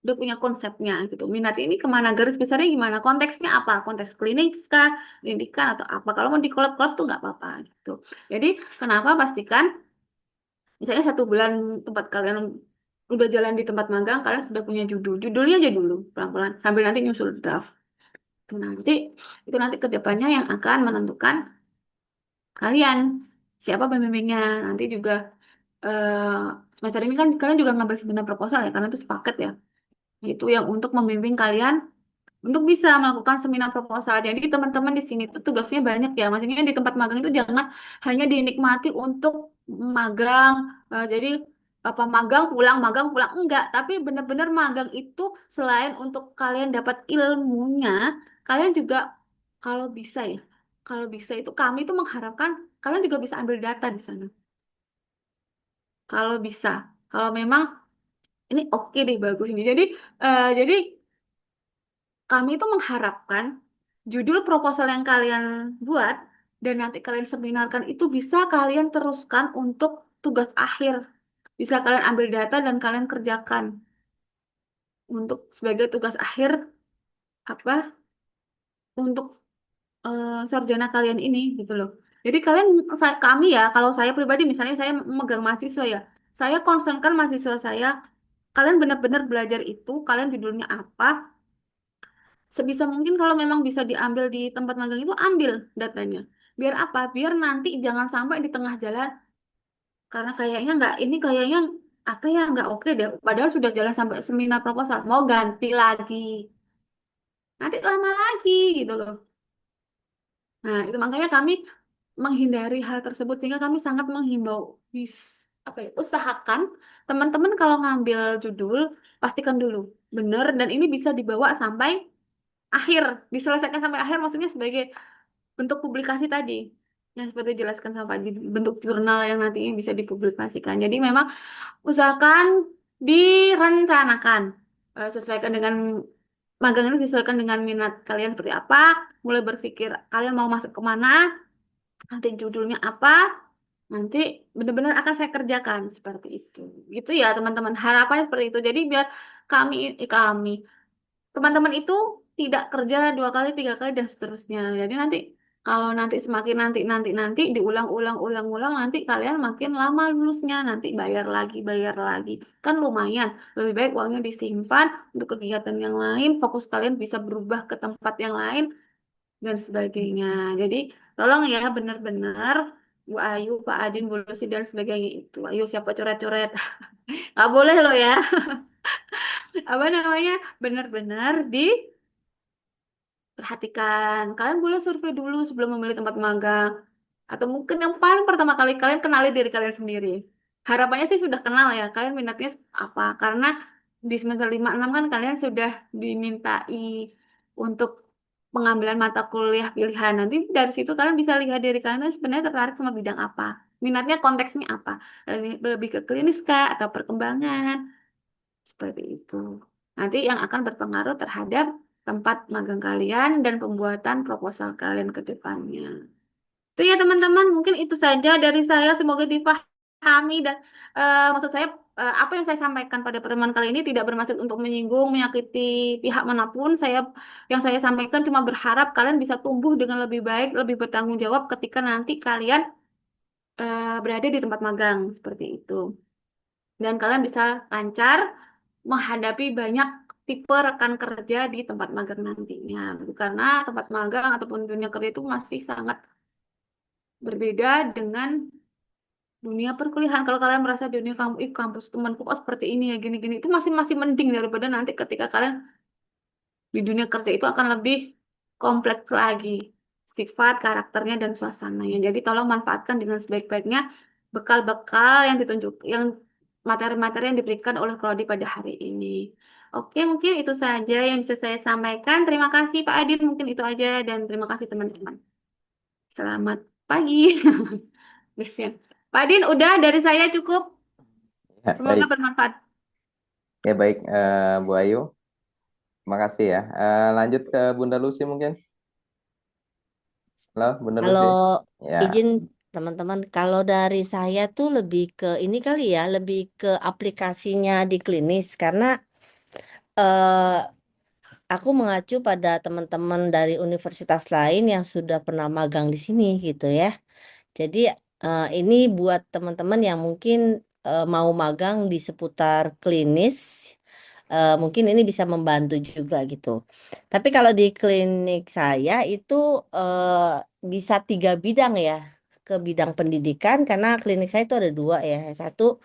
udah punya konsepnya gitu. Minat ini kemana garis besarnya gimana? Konteksnya apa? Konteks klinik kah, pendidikan atau apa? Kalau mau di kolab-kolab tuh nggak apa-apa gitu. Jadi kenapa pastikan misalnya 1 bulan tempat kalian udah jalan di tempat magang, kalian sudah punya judul. Judulnya aja dulu pelan-pelan sambil nanti nyusul draft. Itu nanti itu nanti ke depannya yang akan menentukan kalian siapa pembimbingnya. Nanti juga eh, semester ini kan kalian juga ngambil seminar proposal ya karena itu sepaket ya. Itu yang untuk membimbing kalian untuk bisa melakukan seminar proposal. Jadi teman-teman di sini tuh tugasnya banyak ya. Maksudnya di tempat magang itu jangan hanya dinikmati untuk magang. Jadi apa magang pulang enggak, tapi benar-benar magang itu selain untuk kalian dapat ilmunya, kalian juga kalau bisa ya. Kalau bisa itu kami itu mengharapkan kalian juga bisa ambil data di sana. Kalau bisa. Kalau memang ini oke deh bagus ini. Jadi kami itu mengharapkan judul proposal yang kalian buat dan nanti kalian seminarkan itu bisa kalian teruskan untuk tugas akhir. Bisa kalian ambil data dan kalian kerjakan untuk sebagai tugas akhir apa untuk sarjana kalian ini gitu loh. Jadi kami ya, kalau saya pribadi misalnya saya memegang mahasiswa ya, saya concernkan mahasiswa saya, kalian benar-benar belajar itu, kalian judulnya apa, sebisa mungkin kalau memang bisa diambil di tempat magang itu ambil datanya. Biar apa? Biar nanti jangan sampai di tengah jalan karena kayaknya nggak ini kayaknya apa ya nggak oke deh. Padahal sudah jalan sampai seminar proposal mau ganti lagi. Nanti lama lagi gitu loh. Nah, itu makanya kami menghindari hal tersebut sehingga kami sangat menghimbau apa ya, usahakan teman-teman kalau ngambil judul pastikan dulu benar dan ini bisa dibawa sampai akhir, diselesaikan sampai akhir maksudnya sebagai bentuk publikasi tadi yang seperti dijelaskan sama Pak, di bentuk jurnal yang nantinya bisa dipublikasikan. Jadi memang usahakan direncanakan. Sesuaikan dengan magang ini disesuaikan dengan minat kalian seperti apa, mulai berpikir kalian mau masuk kemana, nanti judulnya apa, nanti benar-benar akan saya kerjakan seperti itu. Gitu ya teman-teman, harapannya seperti itu. Jadi biar kami teman-teman itu tidak kerja 2 kali, 3 kali dan seterusnya. Jadi nanti kalau nanti semakin nanti diulang-ulang nanti kalian makin lama lulusnya, nanti bayar lagi. Kan lumayan. Lebih baik uangnya disimpan untuk kegiatan yang lain, fokus kalian bisa berubah ke tempat yang lain dan sebagainya. Jadi tolong ya benar-benar Bu Ayu, Pak Adin, Bu Lucy dan sebagainya itu. Ayo siapa coret-coret. Nggak boleh loh ya. Apa namanya? Benar-benar diperhatikan. Kalian boleh survei dulu sebelum memilih tempat magang. Atau mungkin yang paling pertama kali kalian kenali diri kalian sendiri. Harapannya sih sudah kenal ya, kalian minatnya apa. Karena di semester 5 6 kan kalian sudah dimintai untuk pengambilan mata kuliah pilihan. Nanti dari situ kalian bisa lihat diri kalian tuh sebenarnya tertarik sama bidang apa. Minatnya konteksnya apa. Lebih ke klinis kah atau perkembangan. Seperti itu. Nanti yang akan berpengaruh terhadap tempat magang kalian dan pembuatan proposal kalian ke depannya. Itu ya teman-teman, mungkin itu saja dari saya. Semoga dipahami dan maksud saya apa yang saya sampaikan pada pertemuan kali ini tidak bermaksud untuk menyinggung, menyakiti pihak manapun. Yang saya sampaikan cuma berharap kalian bisa tumbuh dengan lebih baik, lebih bertanggung jawab ketika nanti kalian berada di tempat magang seperti itu. Dan kalian bisa lancar menghadapi banyak tipe rekan kerja di tempat magang nantinya. Karena tempat magang ataupun dunia kerja itu masih sangat berbeda dengan dunia perkuliahan. Kalau kalian merasa dunia kampus temanku kok seperti ini ya gini-gini itu masih masih mending daripada nanti ketika kalian di dunia kerja itu akan lebih kompleks lagi sifat, karakternya dan suasananya. Jadi tolong manfaatkan dengan sebaik-baiknya bekal-bekal yang materi-materi yang diberikan oleh Prodi pada hari ini. Oke, mungkin itu saja yang bisa saya sampaikan. Terima kasih Pak Adin, mungkin itu aja dan terima kasih teman-teman. Selamat pagi. Bersiap. Pak Adin, udah dari saya cukup. Ya, Semoga baik. bermanfaat. Ya, baik, Bu Ayu. Terima kasih ya. Lanjut ke Bunda Lucy mungkin. Halo, Bunda Kalau Lucy. Ya, izin teman-teman, kalau dari saya tuh lebih ke ini kali ya, lebih ke aplikasinya di klinis karena eh, aku mengacu pada teman-teman dari universitas lain yang sudah pernah magang di sini gitu ya. Jadi ini buat teman-teman yang mungkin mau magang di seputar klinis, mungkin ini bisa membantu juga gitu. Tapi kalau di klinik saya itu bisa 3 bidang ya, ke bidang pendidikan karena klinik saya itu ada 2 ya. Yang satu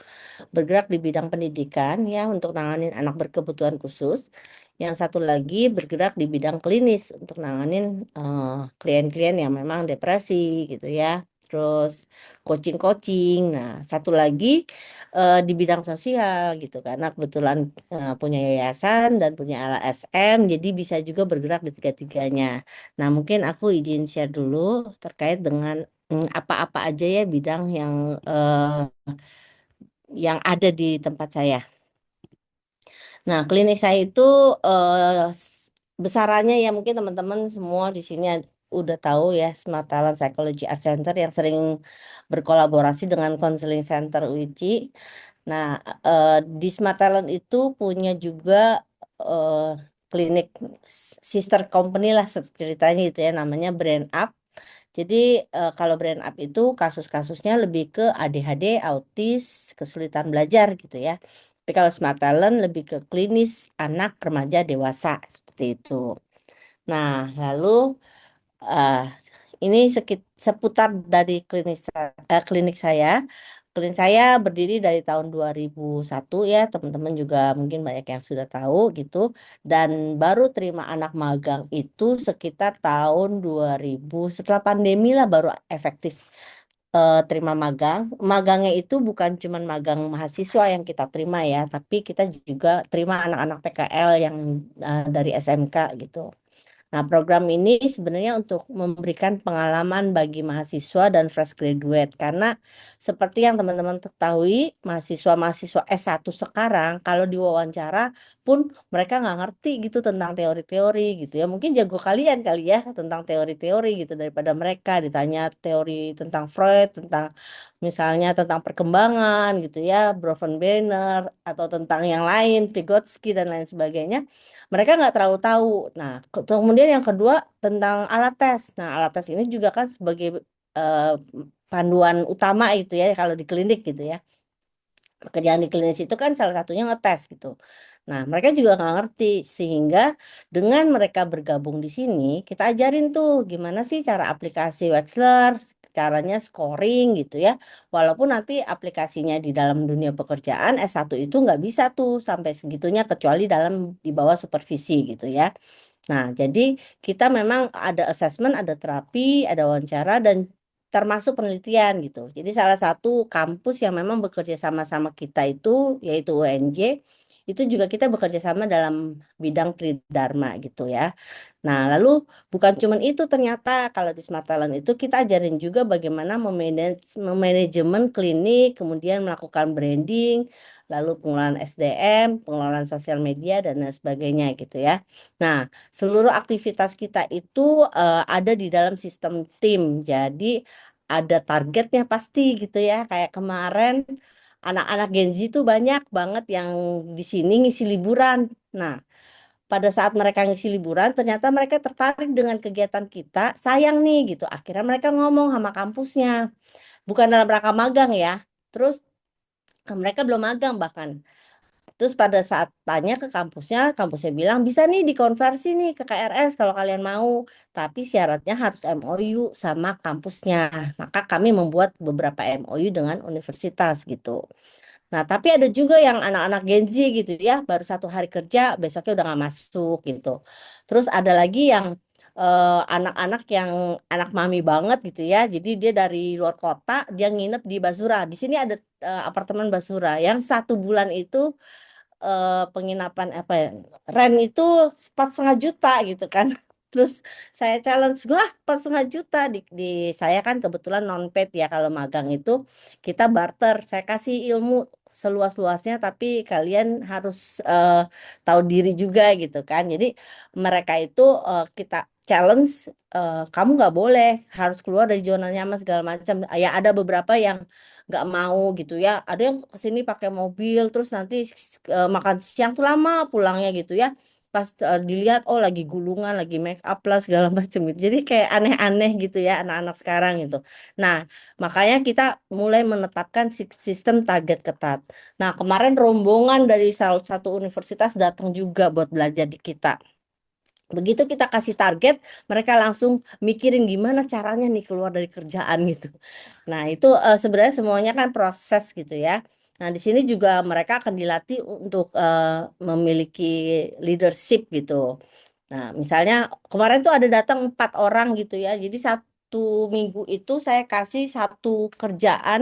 bergerak di bidang pendidikan ya untuk nanganin anak berkebutuhan khusus. Yang satu lagi bergerak di bidang klinis untuk nanganin klien-klien yang memang depresi gitu ya. Terus coaching-coaching. Nah, satu lagi di bidang sosial gitu karena kebetulan punya yayasan dan punya LSM, jadi bisa juga bergerak di tiga-tiganya. Nah, mungkin aku izin share dulu terkait dengan apa-apa aja ya bidang yang ada di tempat saya. Nah, klinik saya itu besarannya ya mungkin teman-teman semua di sini udah tahu ya Smart Talent Psychology Art Center yang sering berkolaborasi dengan Counseling Center UICI. Nah, di Smart Talent itu punya juga eh, klinik sister company lah ceritanya gitu ya namanya Brain Up. Jadi kalau Brain Up itu kasus-kasusnya lebih ke ADHD, autis, kesulitan belajar gitu ya. Tapi kalau Smart Talent lebih ke klinis anak, remaja, dewasa seperti itu. Nah, lalu eh, ini seputar dari klinik saya. Klinik saya berdiri dari tahun 2001 ya, teman-teman juga mungkin banyak yang sudah tahu gitu. Dan baru terima anak magang itu sekitar tahun 2000, setelah pandemi lah baru efektif terima magang. Magangnya itu bukan cuma magang mahasiswa yang kita terima ya, tapi kita juga terima anak-anak PKL yang dari SMK gitu. Nah, program ini sebenarnya untuk memberikan pengalaman bagi mahasiswa dan fresh graduate karena seperti yang teman-teman ketahui, mahasiswa-mahasiswa S1 sekarang kalau diwawancara pun mereka nggak ngerti gitu tentang teori-teori gitu ya. Mungkin jago kalian kali ya tentang teori-teori gitu daripada mereka ditanya teori tentang Freud, tentang misalnya tentang perkembangan gitu ya, Bronfenbrenner atau tentang yang lain, Vygotsky dan lain sebagainya mereka nggak terlalu tahu. Nah, kemudian yang kedua tentang alat tes. Nah, alat tes ini juga kan sebagai eh, panduan utama itu ya kalau di klinik gitu ya. Pekerjaan di klinis itu kan salah satunya ngetes gitu. Nah, mereka juga nggak ngerti sehingga dengan mereka bergabung di sini, kita ajarin tuh gimana sih cara aplikasi Wechsler, caranya scoring gitu ya. Walaupun nanti aplikasinya di dalam dunia pekerjaan S1 itu nggak bisa tuh sampai segitunya kecuali dalam di bawah supervisi gitu ya. Nah, jadi kita memang ada assessment, ada terapi, ada wawancara, dan termasuk penelitian gitu. Jadi salah satu kampus yang memang bekerja sama-sama kita itu, yaitu UNJ, itu juga kita bekerja sama dalam bidang Tridharma gitu ya. Nah, lalu bukan cuman itu ternyata kalau di Smart Talent itu kita ajarin juga bagaimana memanajemen klinik, kemudian melakukan branding, lalu pengelolaan SDM, pengelolaan sosial media, dan lain sebagainya gitu ya. Nah, seluruh aktivitas kita itu ada di dalam sistem tim. Jadi ada targetnya pasti gitu ya. Kayak kemarin anak-anak Gen Z itu banyak banget yang di sini ngisi liburan. Nah, pada saat mereka ngisi liburan, ternyata mereka tertarik dengan kegiatan kita. Sayang nih gitu. Akhirnya mereka ngomong sama kampusnya. Bukan dalam rangka magang ya. Terus mereka belum magang bahkan. Terus pada saat tanya ke kampusnya, kampusnya bilang bisa nih dikonversi nih ke KRS kalau kalian mau. Tapi syaratnya harus MOU sama kampusnya. Maka kami membuat beberapa MOU dengan universitas gitu. Nah, tapi ada juga yang anak-anak Gen Z gitu ya, baru 1 hari kerja, besoknya udah nggak masuk gitu. Terus ada lagi yang anak-anak yang anak mami banget gitu ya, jadi dia dari luar kota, dia nginep di Basura. Di sini ada apartemen Basura yang 1 bulan itu penginapan apa ya, rent itu 4,5 juta gitu kan. Terus saya challenge, wah 4,5 juta di saya kan kebetulan non paid ya kalau magang itu kita barter. Saya kasih ilmu seluas-luasnya tapi kalian harus tahu diri juga gitu kan. Jadi mereka itu kita challenge, kamu nggak boleh harus keluar dari zona nyaman segala macam. Ya ada beberapa yang nggak mau gitu ya. Ada yang kesini pakai mobil terus nanti makan siang tuh lama pulangnya gitu ya. Pas dilihat oh lagi gulungan, lagi make up lah segala macam gitu. Jadi kayak aneh-aneh gitu ya anak-anak sekarang gitu. Nah, makanya kita mulai menetapkan sistem target ketat. Nah, kemarin rombongan dari salah satu universitas datang juga buat belajar di kita. Begitu kita kasih target, mereka langsung mikirin gimana caranya nih keluar dari kerjaan gitu. Nah, itu sebenarnya semuanya kan proses gitu ya. Nah, di sini juga mereka akan dilatih untuk memiliki leadership gitu. Nah, misalnya kemarin tuh ada datang 4 orang gitu ya. Jadi 1 minggu itu saya kasih 1 kerjaan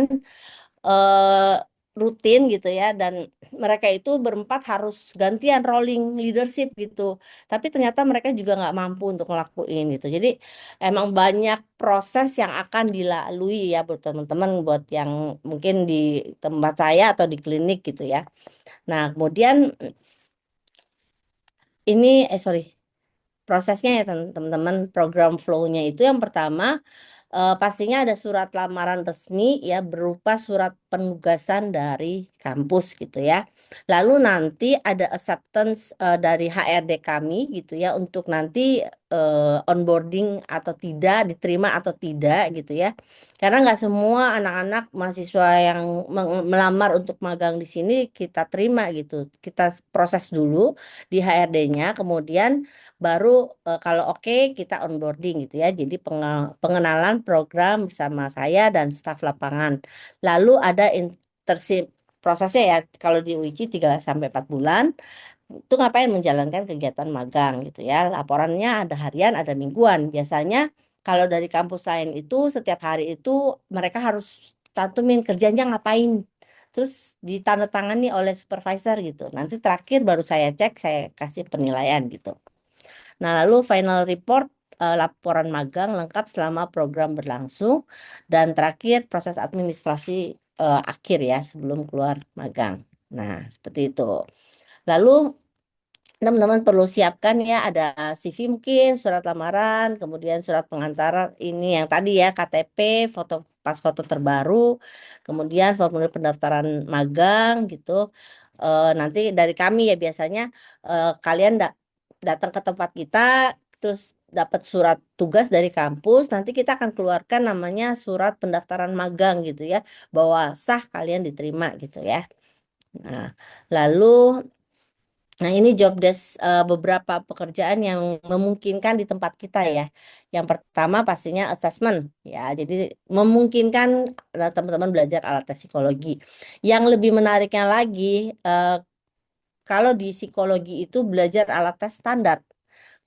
eh, rutin gitu ya dan mereka itu berempat harus gantian rolling leadership gitu tapi ternyata mereka juga nggak mampu untuk ngelakuin gitu jadi emang banyak proses yang akan dilalui ya buat teman-teman buat yang mungkin di tempat saya atau di klinik gitu ya nah kemudian ini sorry prosesnya ya teman-teman program flow-nya itu yang pertama pastinya ada surat lamaran resmi ya berupa surat penugasan dari kampus gitu ya. Lalu nanti ada acceptance dari HRD kami gitu ya untuk nanti onboarding atau tidak, diterima atau tidak gitu ya. Karena nggak semua anak-anak mahasiswa yang melamar untuk magang di sini kita terima gitu. Kita proses dulu di HRD-nya, kemudian baru kalau oke kita onboarding gitu ya. Jadi pengenalan program bersama saya dan staf lapangan. Lalu ada internship prosesnya ya, kalau di UICI 3 sampai 4 bulan itu ngapain menjalankan kegiatan magang gitu ya. Laporannya ada harian, ada mingguan. Biasanya kalau dari kampus lain itu setiap hari itu mereka harus cantumin kerjanya ngapain. Terus ditandatangani oleh supervisor gitu. Nanti terakhir baru saya cek, saya kasih penilaian gitu. Nah, lalu final report laporan magang lengkap selama program berlangsung dan terakhir proses administrasi akhir ya sebelum keluar magang. Nah, seperti itu. Lalu teman-teman perlu siapkan ya ada CV mungkin, surat lamaran, kemudian surat pengantar ini yang tadi ya KTP, foto pas foto terbaru, kemudian formulir pendaftaran magang gitu. Nanti dari kami ya biasanya kalian datang ke tempat kita, terus dapat surat tugas dari kampus, nanti kita akan keluarkan namanya surat pendaftaran magang gitu ya, bahwa sah kalian diterima gitu ya. Nah, lalu nah, ini job desk beberapa pekerjaan yang memungkinkan di tempat kita ya. Yang pertama pastinya assessment ya. Jadi memungkinkan teman-teman belajar alat tes psikologi. Yang lebih menariknya lagi kalau di psikologi itu belajar alat tes standar.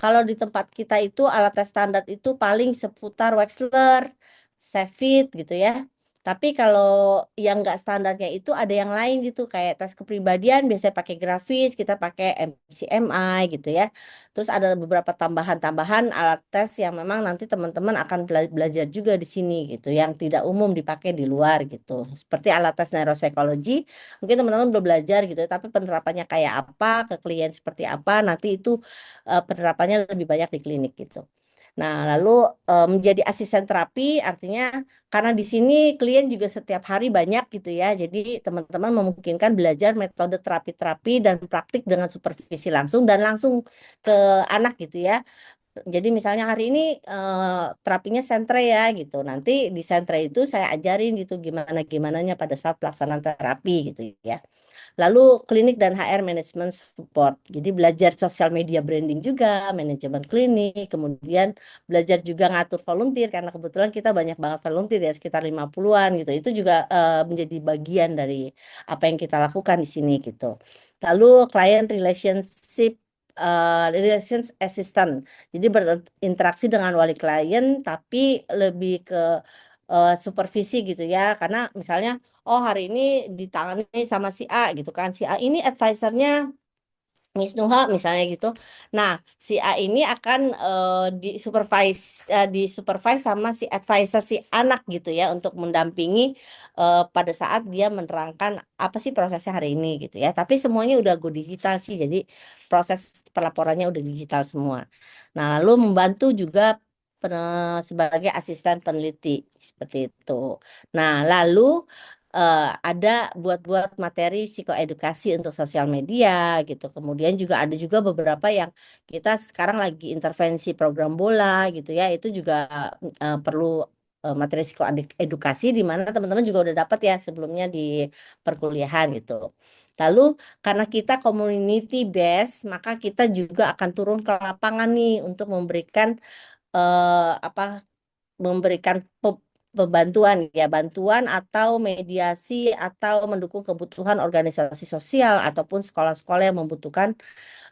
Kalau di tempat kita itu alat tes standar itu paling seputar Wechsler, Sheffield gitu ya. Tapi kalau yang nggak standarnya itu ada yang lain gitu, kayak tes kepribadian biasanya pakai grafis, kita pakai MCMI gitu ya. Terus ada beberapa tambahan-tambahan alat tes yang memang nanti teman-teman akan belajar juga di sini gitu, yang tidak umum dipakai di luar gitu. Seperti alat tes neuropsikologi, mungkin teman-teman belum belajar gitu, ya, tapi penerapannya kayak apa, ke klien seperti apa, nanti itu penerapannya lebih banyak di klinik gitu. Nah, lalu menjadi asisten terapi artinya karena di sini klien juga setiap hari banyak gitu ya. Jadi teman-teman memungkinkan belajar metode terapi-terapi dan praktik dengan supervisi langsung dan langsung ke anak gitu ya. Jadi misalnya hari ini terapinya sentre ya gitu. Nanti di sentre itu saya ajarin gitu gimana gimananya pada saat pelaksanaan terapi gitu ya. Lalu klinik dan HR management support. Jadi belajar sosial media branding juga, manajemen klinik, kemudian belajar juga ngatur volunteer karena kebetulan kita banyak banget volunteer ya sekitar 50-an gitu. Itu juga menjadi bagian dari apa yang kita lakukan di sini gitu. Lalu client relations assistant. Jadi berinteraksi dengan wali klien tapi lebih ke supervisi gitu ya. Karena misalnya oh hari ini ditangani sama si A gitu kan. Si A ini advisernya Miss Nuha misalnya gitu. Nah, si A ini akan disupervise sama si advisor si anak gitu ya untuk mendampingi pada saat dia menerangkan apa sih prosesnya hari ini gitu ya. Tapi semuanya udah go digital sih. Jadi proses pelaporannya udah digital semua. Nah, lalu membantu juga sebagai asisten peneliti seperti itu. Nah, lalu ada buat-buat materi psikoedukasi untuk sosial media gitu. Kemudian juga ada juga beberapa yang kita sekarang lagi intervensi program bola gitu ya. Itu juga perlu materi psikoedukasi di mana teman-teman juga udah dapat ya sebelumnya di perkuliahan gitu. Lalu karena kita community based, maka kita juga akan turun ke lapangan nih untuk memberikan apa memberikan pembantuan ya bantuan atau mediasi atau mendukung kebutuhan organisasi sosial ataupun sekolah-sekolah yang membutuhkan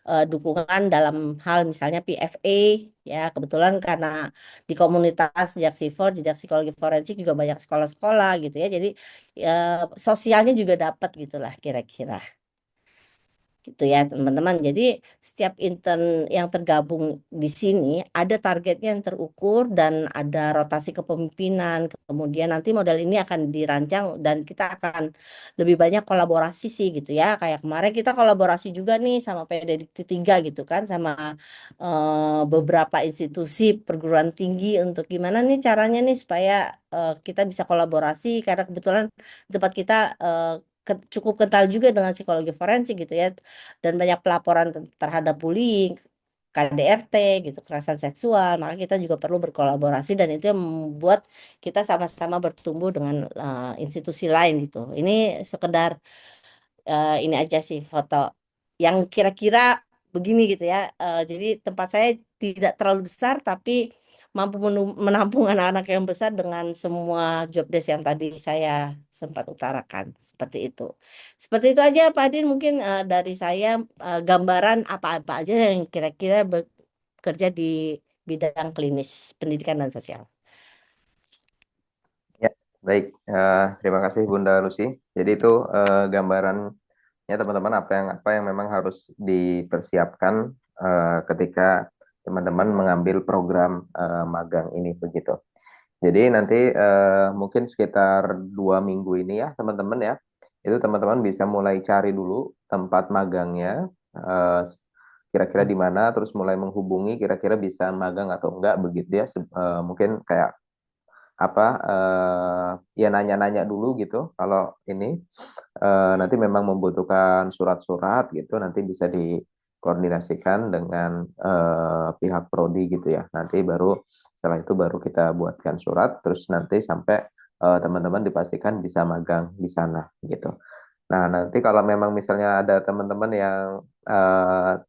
dukungan dalam hal misalnya PFA ya kebetulan karena di komunitas jejak psikologi forensik juga banyak sekolah-sekolah gitu ya jadi sosialnya juga dapat gitulah kira-kira gitu ya teman-teman. Jadi setiap intern yang tergabung di sini ada targetnya yang terukur dan ada rotasi kepemimpinan. Kemudian nanti model ini akan dirancang dan kita akan lebih banyak kolaborasi sih gitu ya. Kayak kemarin kita kolaborasi juga nih sama PDDikti 3 gitu kan, sama beberapa institusi perguruan tinggi untuk gimana nih caranya nih supaya kita bisa kolaborasi karena kebetulan di tempat kita cukup kental juga dengan psikologi forensik gitu ya, dan banyak pelaporan terhadap bullying, KDRT gitu, kekerasan seksual, maka kita juga perlu berkolaborasi dan itu yang membuat kita sama-sama bertumbuh dengan institusi lain gitu. Ini sekedar ini aja sih foto yang kira-kira begini gitu ya. Jadi tempat saya tidak terlalu besar tapi mampu menampung anak-anak yang besar dengan semua job desk yang tadi saya sempat utarakan seperti itu. Seperti itu aja Pak Adin, mungkin dari saya gambaran apa-apa aja yang kira-kira bekerja di bidang klinis pendidikan dan sosial. Ya, baik. Terima kasih Bunda Lucy. Jadi itu gambarannya teman-teman apa yang memang harus dipersiapkan ketika teman-teman mengambil program magang ini begitu. Jadi nanti mungkin sekitar 2 minggu ini ya teman-teman ya, itu teman-teman bisa mulai cari dulu tempat magangnya, eh, kira-kira di mana, terus mulai menghubungi kira-kira bisa magang atau enggak begitu ya. Mungkin kayak apa ya nanya-nanya dulu gitu. Kalau ini nanti memang membutuhkan surat-surat gitu, nanti bisa dikoordinasikan dengan pihak prodi gitu ya. Nanti baru setelah itu baru kita buatkan surat, terus nanti sampai teman-teman dipastikan bisa magang di sana gitu. Nah, nanti kalau memang misalnya ada teman-teman yang eh,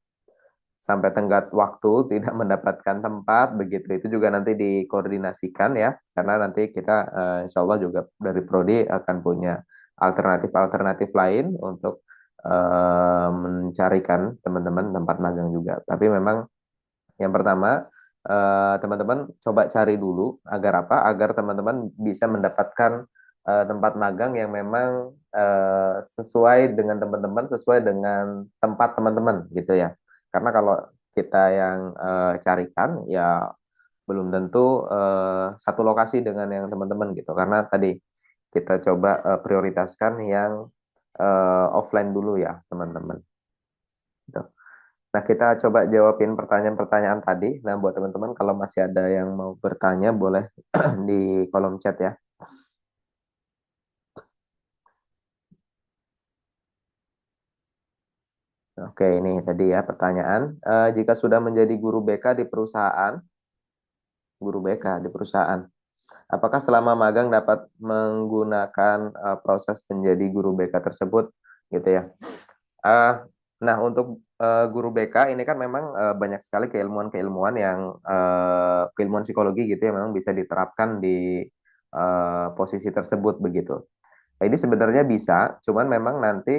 sampai tenggat waktu tidak mendapatkan tempat begitu, itu juga nanti dikoordinasikan ya, karena nanti kita insya Allah juga dari Prodi akan punya alternatif-alternatif lain untuk mencarikan teman-teman tempat magang juga. Tapi memang yang pertama, teman-teman coba cari dulu agar apa? Agar teman-teman bisa mendapatkan tempat magang yang memang sesuai dengan teman-teman, sesuai dengan tempat teman-teman gitu ya. Karena kalau kita yang carikan ya belum tentu satu lokasi dengan yang teman-teman gitu. Karena tadi kita coba prioritaskan yang offline dulu ya teman-teman. Gitu. Nah, kita coba jawabin pertanyaan-pertanyaan tadi. Nah, buat teman-teman, kalau masih ada yang mau bertanya, boleh di kolom chat ya. Oke, ini tadi ya pertanyaan. Jika sudah menjadi guru BK di perusahaan, guru BK di perusahaan, apakah selama magang dapat menggunakan proses menjadi guru BK tersebut, gitu ya? Eh, nah, untuk guru BK ini kan memang banyak sekali keilmuan-keilmuan yang keilmuan psikologi gitu ya memang bisa diterapkan di posisi tersebut begitu. Nah, ini sebenarnya bisa, cuman memang nanti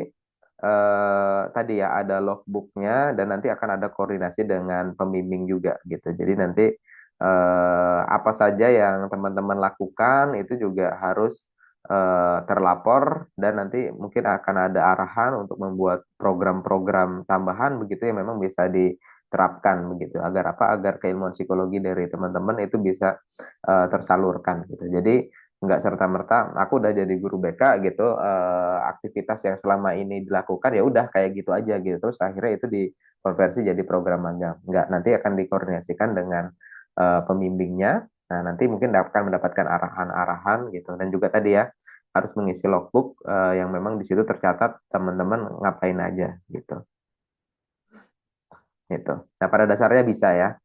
tadi ya ada logbooknya dan nanti akan ada koordinasi dengan pembimbing juga gitu. Jadi nanti apa saja yang teman-teman lakukan itu juga harus terlapor dan nanti mungkin akan ada arahan untuk membuat program-program tambahan begitu yang memang bisa diterapkan begitu agar apa agar keilmuan psikologi dari teman-teman itu bisa tersalurkan gitu. Jadi nggak serta-merta aku udah jadi guru BK gitu aktivitas yang selama ini dilakukan ya udah kayak gitu aja gitu terus akhirnya itu dikonversi jadi program magang nggak nanti akan dikoordinasikan dengan pembimbingnya. Nah, nanti mungkin akan mendapatkan arahan-arahan gitu dan juga tadi ya harus mengisi logbook yang memang di situ tercatat teman-teman ngapain aja gitu. Gitu. Nah, pada dasarnya bisa ya.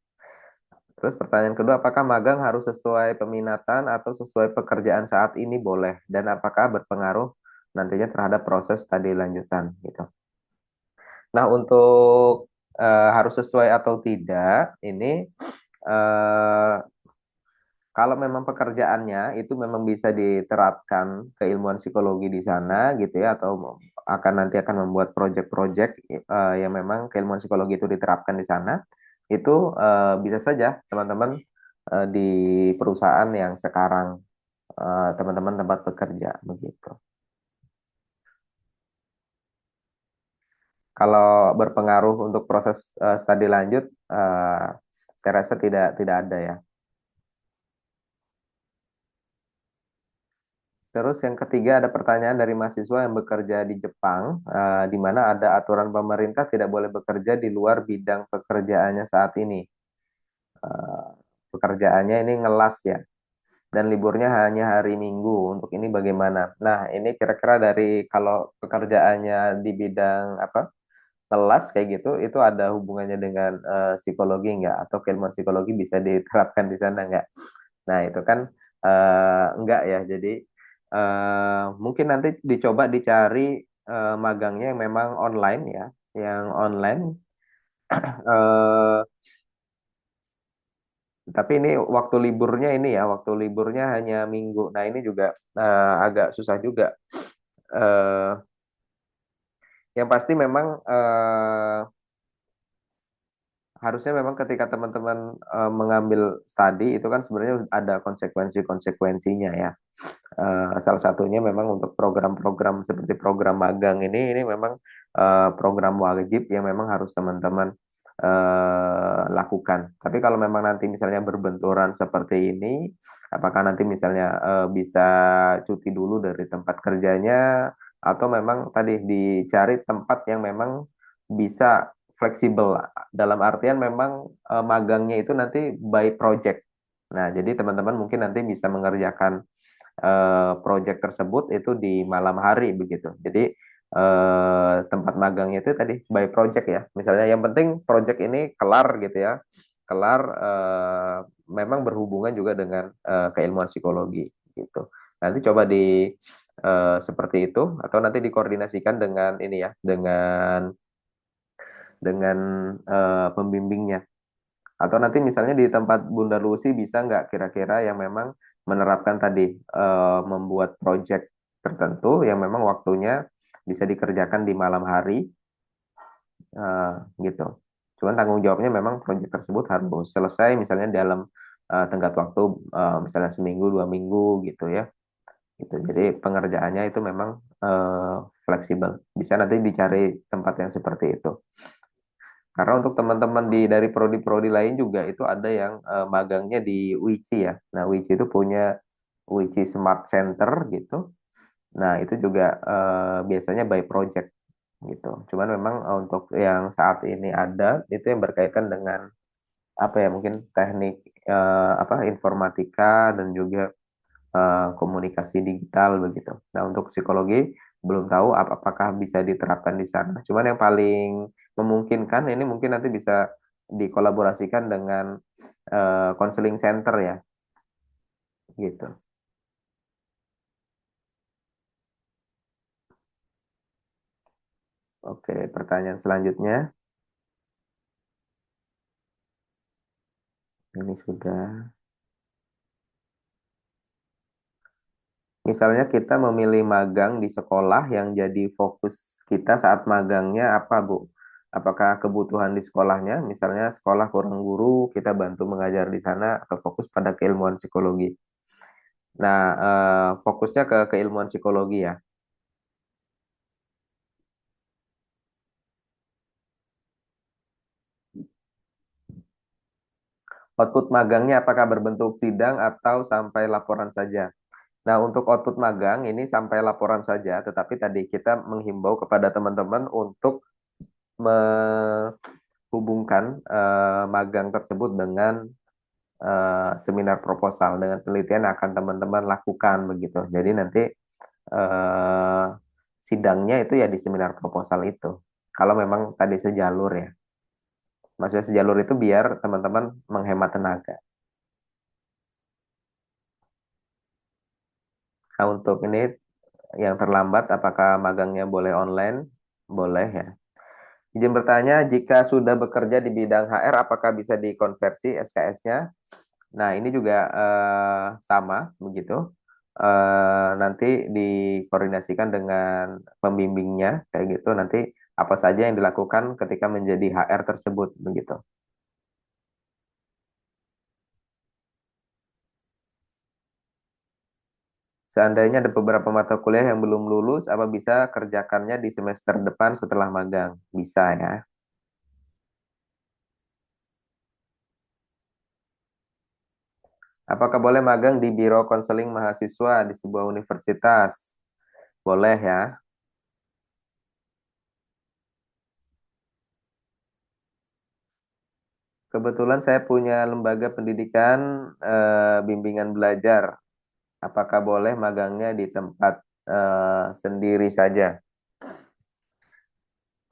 Terus pertanyaan kedua, apakah magang harus sesuai peminatan atau sesuai pekerjaan saat ini boleh? Dan apakah berpengaruh nantinya terhadap proses studi lanjutan gitu. Nah, untuk harus sesuai atau tidak, ini eh, kalau memang pekerjaannya itu memang bisa diterapkan keilmuan psikologi di sana gitu ya atau nanti akan membuat proyek-proyek yang memang keilmuan psikologi itu diterapkan di sana itu bisa saja teman-teman di perusahaan yang sekarang teman-teman tempat bekerja begitu. Kalau berpengaruh untuk proses studi lanjut, saya rasa tidak ada ya. Terus yang ketiga ada pertanyaan dari mahasiswa yang bekerja di Jepang, di mana ada aturan pemerintah tidak boleh bekerja di luar bidang pekerjaannya saat ini. Eh, Pekerjaannya ini ngelas ya, dan liburnya hanya hari Minggu. Untuk ini bagaimana? Nah, ini kira-kira dari kalau pekerjaannya di bidang apa? Kelas kayak gitu, itu ada hubungannya dengan psikologi nggak? Atau keilmuan psikologi bisa diterapkan di sana nggak? Nah, itu kan enggak ya. Jadi mungkin nanti dicoba dicari magangnya yang memang online ya, yang online. Eh, tapi ini waktu liburnya ini ya, waktu liburnya hanya minggu. Nah, ini juga agak susah juga. Eh, yang pasti memang harusnya memang ketika teman-teman mengambil studi itu kan sebenarnya ada konsekuensi-konsekuensinya ya. Salah satunya memang untuk program-program seperti program magang ini memang program wajib yang memang harus teman-teman lakukan. Tapi kalau memang nanti misalnya berbenturan seperti ini, apakah nanti misalnya bisa cuti dulu dari tempat kerjanya, atau memang tadi dicari tempat yang memang bisa fleksibel dalam artian memang magangnya itu nanti by project. Nah, jadi teman-teman mungkin nanti bisa mengerjakan project tersebut itu di malam hari begitu. Jadi tempat magangnya itu tadi by project ya. Misalnya yang penting project ini kelar gitu ya. Kelar memang berhubungan juga dengan keilmuan psikologi gitu. Nanti coba di seperti itu atau nanti dikoordinasikan dengan ini ya, dengan pembimbingnya. Atau nanti misalnya di tempat Bunda Lucy bisa nggak kira-kira yang memang menerapkan tadi membuat project tertentu yang memang waktunya bisa dikerjakan di malam hari eh, gitu. Cuman tanggung jawabnya memang project tersebut harus selesai misalnya dalam tenggat waktu misalnya seminggu 2 minggu gitu ya. Gitu. Jadi pengerjaannya itu memang fleksibel. Bisa nanti dicari tempat yang seperti itu. Karena untuk teman-teman dari prodi-prodi lain juga itu ada yang magangnya di WICI ya. Nah, WICI itu punya WICI Smart Center gitu. Nah, itu juga biasanya by project gitu. Cuman memang untuk yang saat ini ada itu yang berkaitan dengan apa ya mungkin teknik apa informatika dan juga komunikasi digital begitu. Nah, untuk psikologi belum tahu apakah bisa diterapkan di sana. Cuman yang paling memungkinkan ini mungkin nanti bisa dikolaborasikan dengan counseling center ya, gitu. Oke, pertanyaan selanjutnya ini sudah. Misalnya kita memilih magang di sekolah yang jadi fokus kita saat magangnya apa, Bu? Apakah kebutuhan di sekolahnya, misalnya sekolah kurang guru, kita bantu mengajar di sana, atau fokus pada keilmuan psikologi? Nah, fokusnya ke keilmuan psikologi ya. Output magangnya apakah berbentuk sidang atau sampai laporan saja? Nah, untuk output magang ini sampai laporan saja, tetapi tadi kita menghimbau kepada teman-teman untuk menghubungkan magang tersebut dengan seminar proposal dengan penelitian yang akan teman-teman lakukan begitu. Jadi nanti eh, sidangnya itu ya di seminar proposal itu. Kalau memang tadi sejalur ya. Maksudnya sejalur itu biar teman-teman menghemat tenaga. Nah, untuk ini yang terlambat, apakah magangnya boleh online? Boleh ya. Izin bertanya, jika sudah bekerja di bidang HR, apakah bisa dikonversi SKS-nya? Nah, ini juga sama begitu. Nanti dikoordinasikan dengan pembimbingnya, kayak gitu. Nanti apa saja yang dilakukan ketika menjadi HR tersebut, begitu. Seandainya ada beberapa mata kuliah yang belum lulus, apa bisa kerjakannya di semester depan setelah magang? Bisa ya. Apakah boleh magang di Biro Konseling Mahasiswa di sebuah universitas? Boleh ya. Kebetulan saya punya lembaga pendidikan bimbingan belajar. Apakah boleh magangnya di tempat sendiri saja?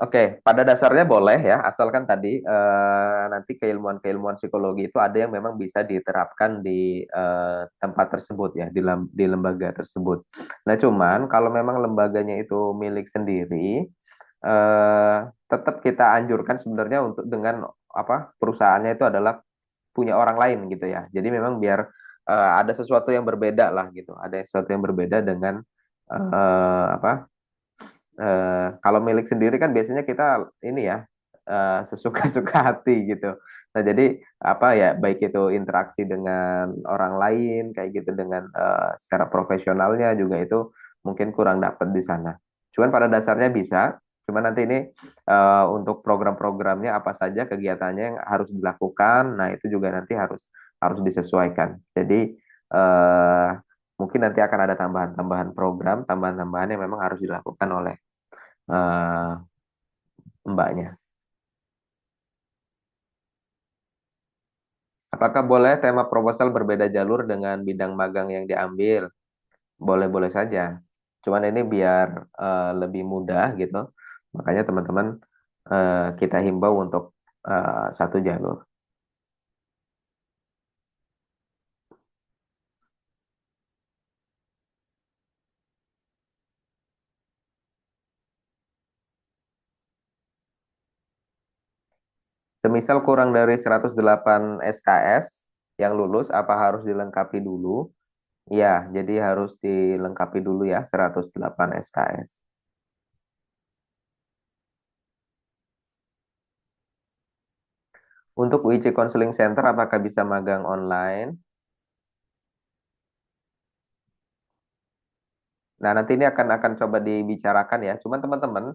Oke, pada dasarnya boleh ya, asalkan tadi nanti keilmuan-keilmuan psikologi itu ada yang memang bisa diterapkan di tempat tersebut ya, di lembaga tersebut. Nah, cuman kalau memang lembaganya itu milik sendiri, tetap kita anjurkan sebenarnya untuk dengan apa perusahaannya itu adalah punya orang lain gitu ya. Jadi memang biar ada sesuatu yang berbeda lah gitu, ada sesuatu yang berbeda dengan apa kalau milik sendiri kan biasanya kita ini ya sesuka-suka hati gitu. Nah, jadi apa ya baik itu interaksi dengan orang lain kayak gitu dengan secara profesionalnya juga itu mungkin kurang dapat di sana. Cuman pada dasarnya bisa, cuman nanti ini untuk program-programnya apa saja kegiatannya yang harus dilakukan, nah itu juga nanti harus harus disesuaikan. Jadi eh, mungkin nanti akan ada tambahan-tambahan program, tambahan-tambahan yang memang harus dilakukan oleh eh, mbaknya. Apakah boleh tema proposal berbeda jalur dengan bidang magang yang diambil? Boleh-boleh saja. Cuman ini biar lebih mudah gitu. Makanya teman-teman kita himbau untuk satu jalur. Semisal kurang dari 108 SKS yang lulus, apa harus dilengkapi dulu? Ya, jadi harus dilengkapi dulu ya 108 SKS. Untuk UIC Counseling Center, apakah bisa magang online? Nah, nanti ini akan coba dibicarakan ya. Cuman teman-teman,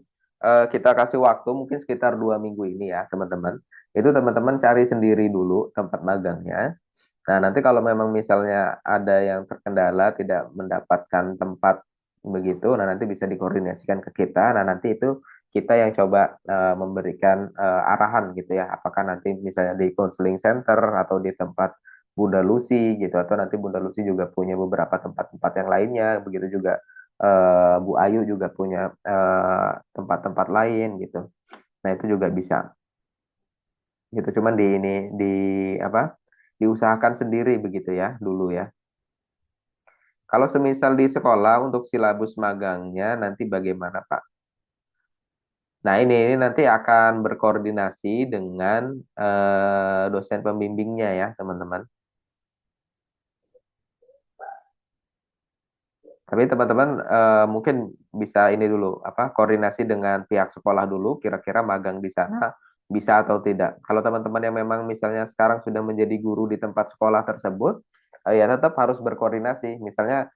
kita kasih waktu mungkin sekitar 2 minggu ini ya, teman-teman. Itu teman-teman cari sendiri dulu tempat magangnya. Nah, nanti kalau memang misalnya ada yang terkendala tidak mendapatkan tempat begitu, nah nanti bisa dikoordinasikan ke kita. Nah, nanti itu kita yang coba memberikan arahan gitu ya. Apakah nanti misalnya di counseling center atau di tempat Bunda Lucy gitu atau nanti Bunda Lucy juga punya beberapa tempat-tempat yang lainnya. Begitu juga Bu Ayu juga punya tempat-tempat lain gitu. Nah, itu juga bisa gitu. Cuman di ini di apa? Diusahakan sendiri begitu ya dulu ya. Kalau semisal di sekolah untuk silabus magangnya nanti bagaimana Pak? Nah, ini nanti akan berkoordinasi dengan dosen pembimbingnya ya, teman-teman. Tapi teman-teman mungkin bisa ini dulu, apa koordinasi dengan pihak sekolah dulu, kira-kira magang di sana bisa atau tidak. Kalau teman-teman yang memang misalnya sekarang sudah menjadi guru di tempat sekolah tersebut, ya tetap harus berkoordinasi. Misalnya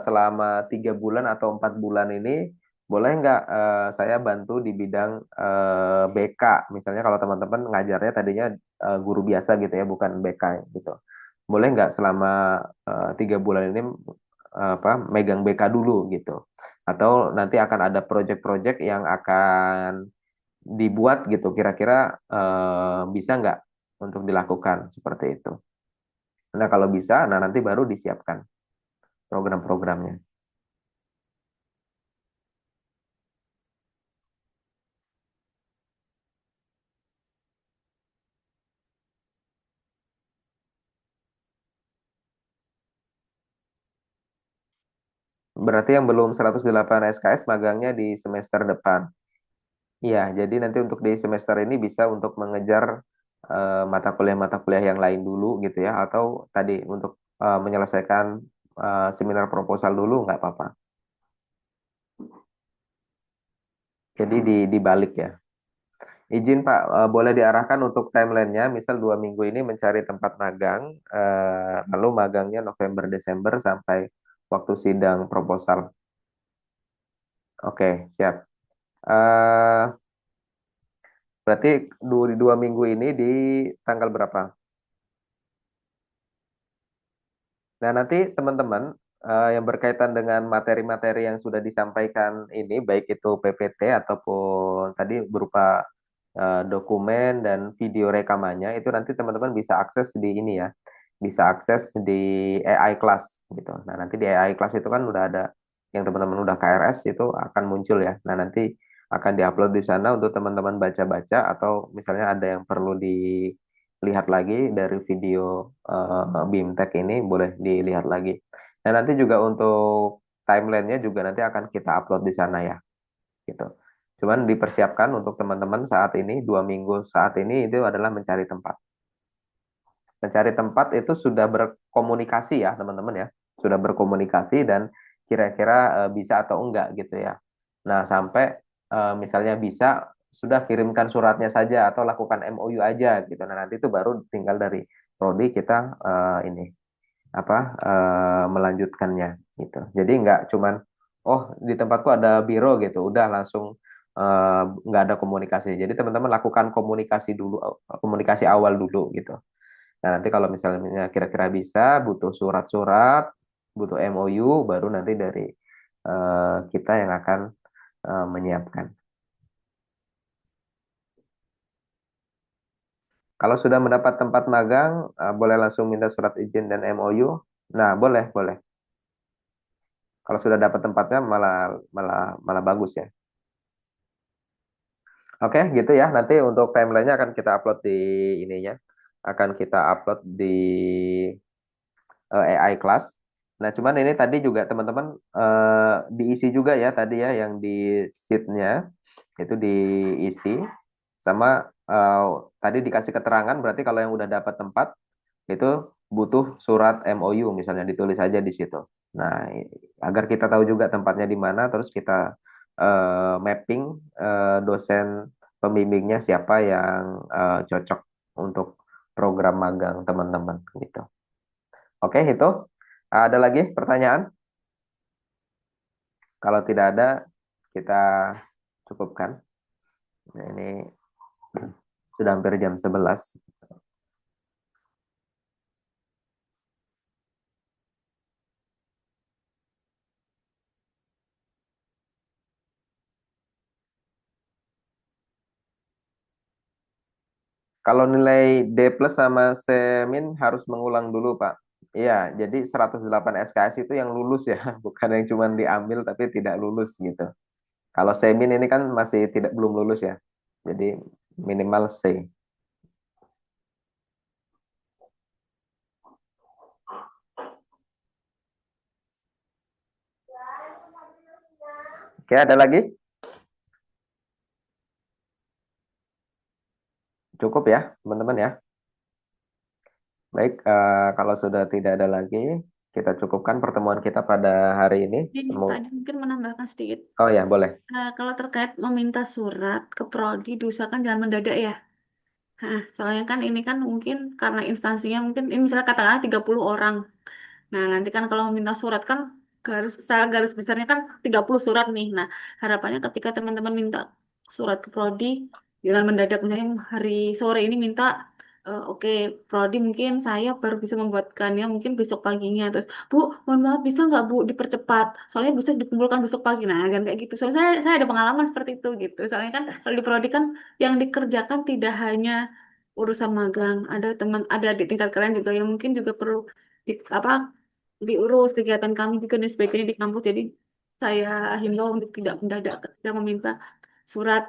selama 3 bulan atau 4 bulan ini, boleh nggak saya bantu di bidang BK? Misalnya kalau teman-teman ngajarnya tadinya guru biasa gitu ya, bukan BK gitu. Boleh nggak selama 3 bulan ini apa megang BK dulu gitu atau nanti akan ada project-project yang akan dibuat gitu kira-kira bisa nggak untuk dilakukan seperti itu. Nah kalau bisa nah nanti baru disiapkan program-programnya. Berarti yang belum 108 SKS magangnya di semester depan. Iya, jadi nanti untuk di semester ini bisa untuk mengejar mata kuliah yang lain dulu gitu ya, atau tadi untuk menyelesaikan seminar proposal dulu nggak apa-apa. Jadi dibalik ya. Izin Pak, boleh diarahkan untuk timelinenya, misal 2 minggu ini mencari tempat magang, lalu magangnya November Desember sampai waktu sidang proposal. Oke, siap. Eh, Berarti di 2 minggu ini di tanggal berapa? Nah, nanti teman-teman yang berkaitan dengan materi-materi yang sudah disampaikan ini, baik itu PPT ataupun tadi berupa dokumen dan video rekamannya, itu nanti teman-teman bisa akses di ini ya, bisa akses di AI Class gitu. Nah, nanti di AI Class itu kan udah ada yang teman-teman udah KRS itu akan muncul ya. Nah, nanti akan diupload di sana untuk teman-teman baca-baca atau misalnya ada yang perlu dilihat lagi dari video BIMTEK ini boleh dilihat lagi. Dan nanti juga untuk timelinenya juga nanti akan kita upload di sana ya, gitu. Cuman dipersiapkan untuk teman-teman saat ini 2 minggu saat ini itu adalah mencari tempat. Mencari tempat itu sudah berkomunikasi ya teman-teman ya, sudah berkomunikasi dan kira-kira bisa atau enggak gitu ya. Nah sampai misalnya bisa sudah kirimkan suratnya saja atau lakukan MOU aja gitu. Nah nanti itu baru tinggal dari prodi kita ini apa melanjutkannya gitu. Jadi nggak cuman oh di tempatku ada biro gitu, udah langsung nggak ada komunikasi. Jadi teman-teman lakukan komunikasi dulu, komunikasi awal dulu gitu. Nah nanti kalau misalnya kira-kira bisa butuh surat-surat, butuh MOU, baru nanti dari kita yang akan menyiapkan. Kalau sudah mendapat tempat magang, boleh langsung minta surat izin dan MOU. Nah, boleh, boleh. Kalau sudah dapat tempatnya malah malah malah bagus ya. Oke, gitu ya. Nanti untuk timelinenya akan kita upload di ininya, akan kita upload di AI Class. Nah, cuman ini tadi juga teman-teman diisi juga ya tadi ya yang di sheet-nya itu diisi sama tadi dikasih keterangan berarti kalau yang udah dapat tempat itu butuh surat MOU misalnya ditulis aja di situ. Nah, agar kita tahu juga tempatnya di mana, terus kita mapping dosen pembimbingnya siapa yang cocok untuk program magang teman-teman gitu. Oke, itu ada lagi pertanyaan? Kalau tidak ada, kita cukupkan. Nah, ini sudah hampir jam 11. Kalau nilai D plus sama C min harus mengulang dulu, Pak. Iya, jadi 108 SKS itu yang lulus ya, bukan yang cuma diambil tapi tidak lulus gitu. Kalau C min ini kan masih tidak belum lulus ya. Jadi minimal C. Oke, ada lagi? Cukup ya, teman-teman ya. Baik, kalau sudah tidak ada lagi, kita cukupkan pertemuan kita pada hari ini. Ini tadi mungkin menambahkan sedikit. Oh ya, boleh. Kalau terkait meminta surat ke prodi, diusahakan jangan mendadak ya. Nah, soalnya kan ini kan mungkin karena instansinya mungkin ini misalnya katakanlah 30 orang. Nah, nanti kan kalau meminta surat kan secara garis besarnya kan 30 surat nih. Nah, harapannya ketika teman-teman minta surat ke prodi, jangan mendadak misalnya hari sore ini minta oke, prodi mungkin saya baru bisa membuatkannya mungkin besok paginya. Terus, Bu, mohon maaf bisa nggak Bu dipercepat? Soalnya bisa dikumpulkan besok pagi. Nah, jangan kayak gitu. Soalnya saya ada pengalaman seperti itu gitu. Soalnya kan kalau di prodi kan yang dikerjakan tidak hanya urusan magang, ada di tingkat kalian juga yang mungkin juga perlu apa diurus kegiatan kami juga dan sebagainya di kampus. Jadi saya himbau untuk tidak mendadak ketika meminta surat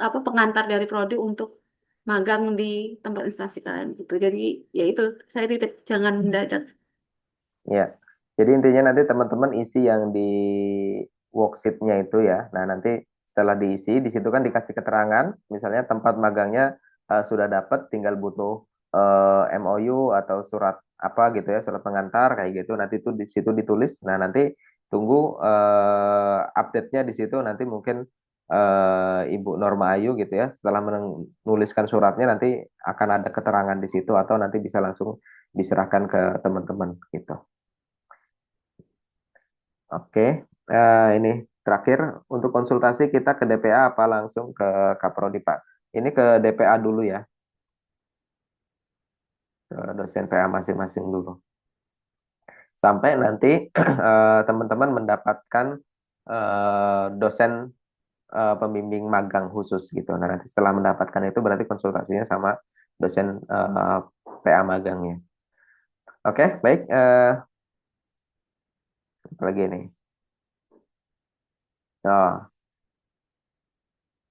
apa pengantar dari prodi untuk magang di tempat instansi kalian gitu. Jadi ya itu saya titip jangan mendadak. Ya, jadi intinya nanti teman-teman isi yang di worksheet-nya itu ya. Nah, nanti setelah diisi, di situ kan dikasih keterangan, misalnya tempat magangnya sudah dapat, tinggal butuh MOU atau surat apa gitu ya, surat pengantar kayak gitu. Nanti itu di situ ditulis. Nah, nanti tunggu update-nya di situ. Nanti mungkin Ibu Norma Ayu gitu ya, setelah menuliskan suratnya nanti akan ada keterangan di situ atau nanti bisa langsung diserahkan ke teman-teman gitu. Oke, ini terakhir untuk konsultasi kita ke DPA apa langsung ke Kaprodi Pak? Ini ke DPA dulu ya, ke dosen PA masing-masing dulu. Sampai nanti teman-teman mendapatkan dosen pembimbing magang khusus gitu. Nah, nanti setelah mendapatkan itu berarti konsultasinya sama dosen PA magangnya. Oke, baik. Apa lagi nih? Oh,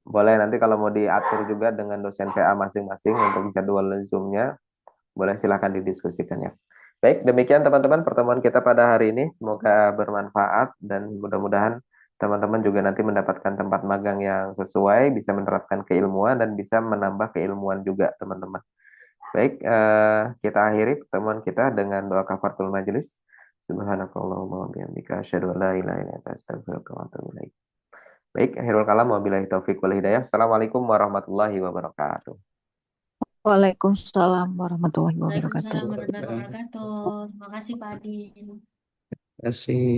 boleh nanti kalau mau diatur juga dengan dosen PA masing-masing untuk jadwal Zoom-nya, boleh silakan didiskusikan ya. Baik, demikian teman-teman pertemuan kita pada hari ini. Semoga bermanfaat dan mudah-mudahan teman-teman juga nanti mendapatkan tempat magang yang sesuai, bisa menerapkan keilmuan dan bisa menambah keilmuan juga teman-teman. Baik, kita akhiri pertemuan kita dengan doa kafaratul majelis. Subhanakallahumma wa bihamdika asyhadu an la ilaha illa anta astaghfiruka wa atubu ilaik. Baik, akhirul kalam wabillahi taufiq wal hidayah. Assalamualaikum warahmatullahi wabarakatuh. Waalaikumsalam warahmatullahi wabarakatuh. Waalaikumsalam warahmatullahi wabarakatuh. Terima kasih Pak Adin. Terima kasih.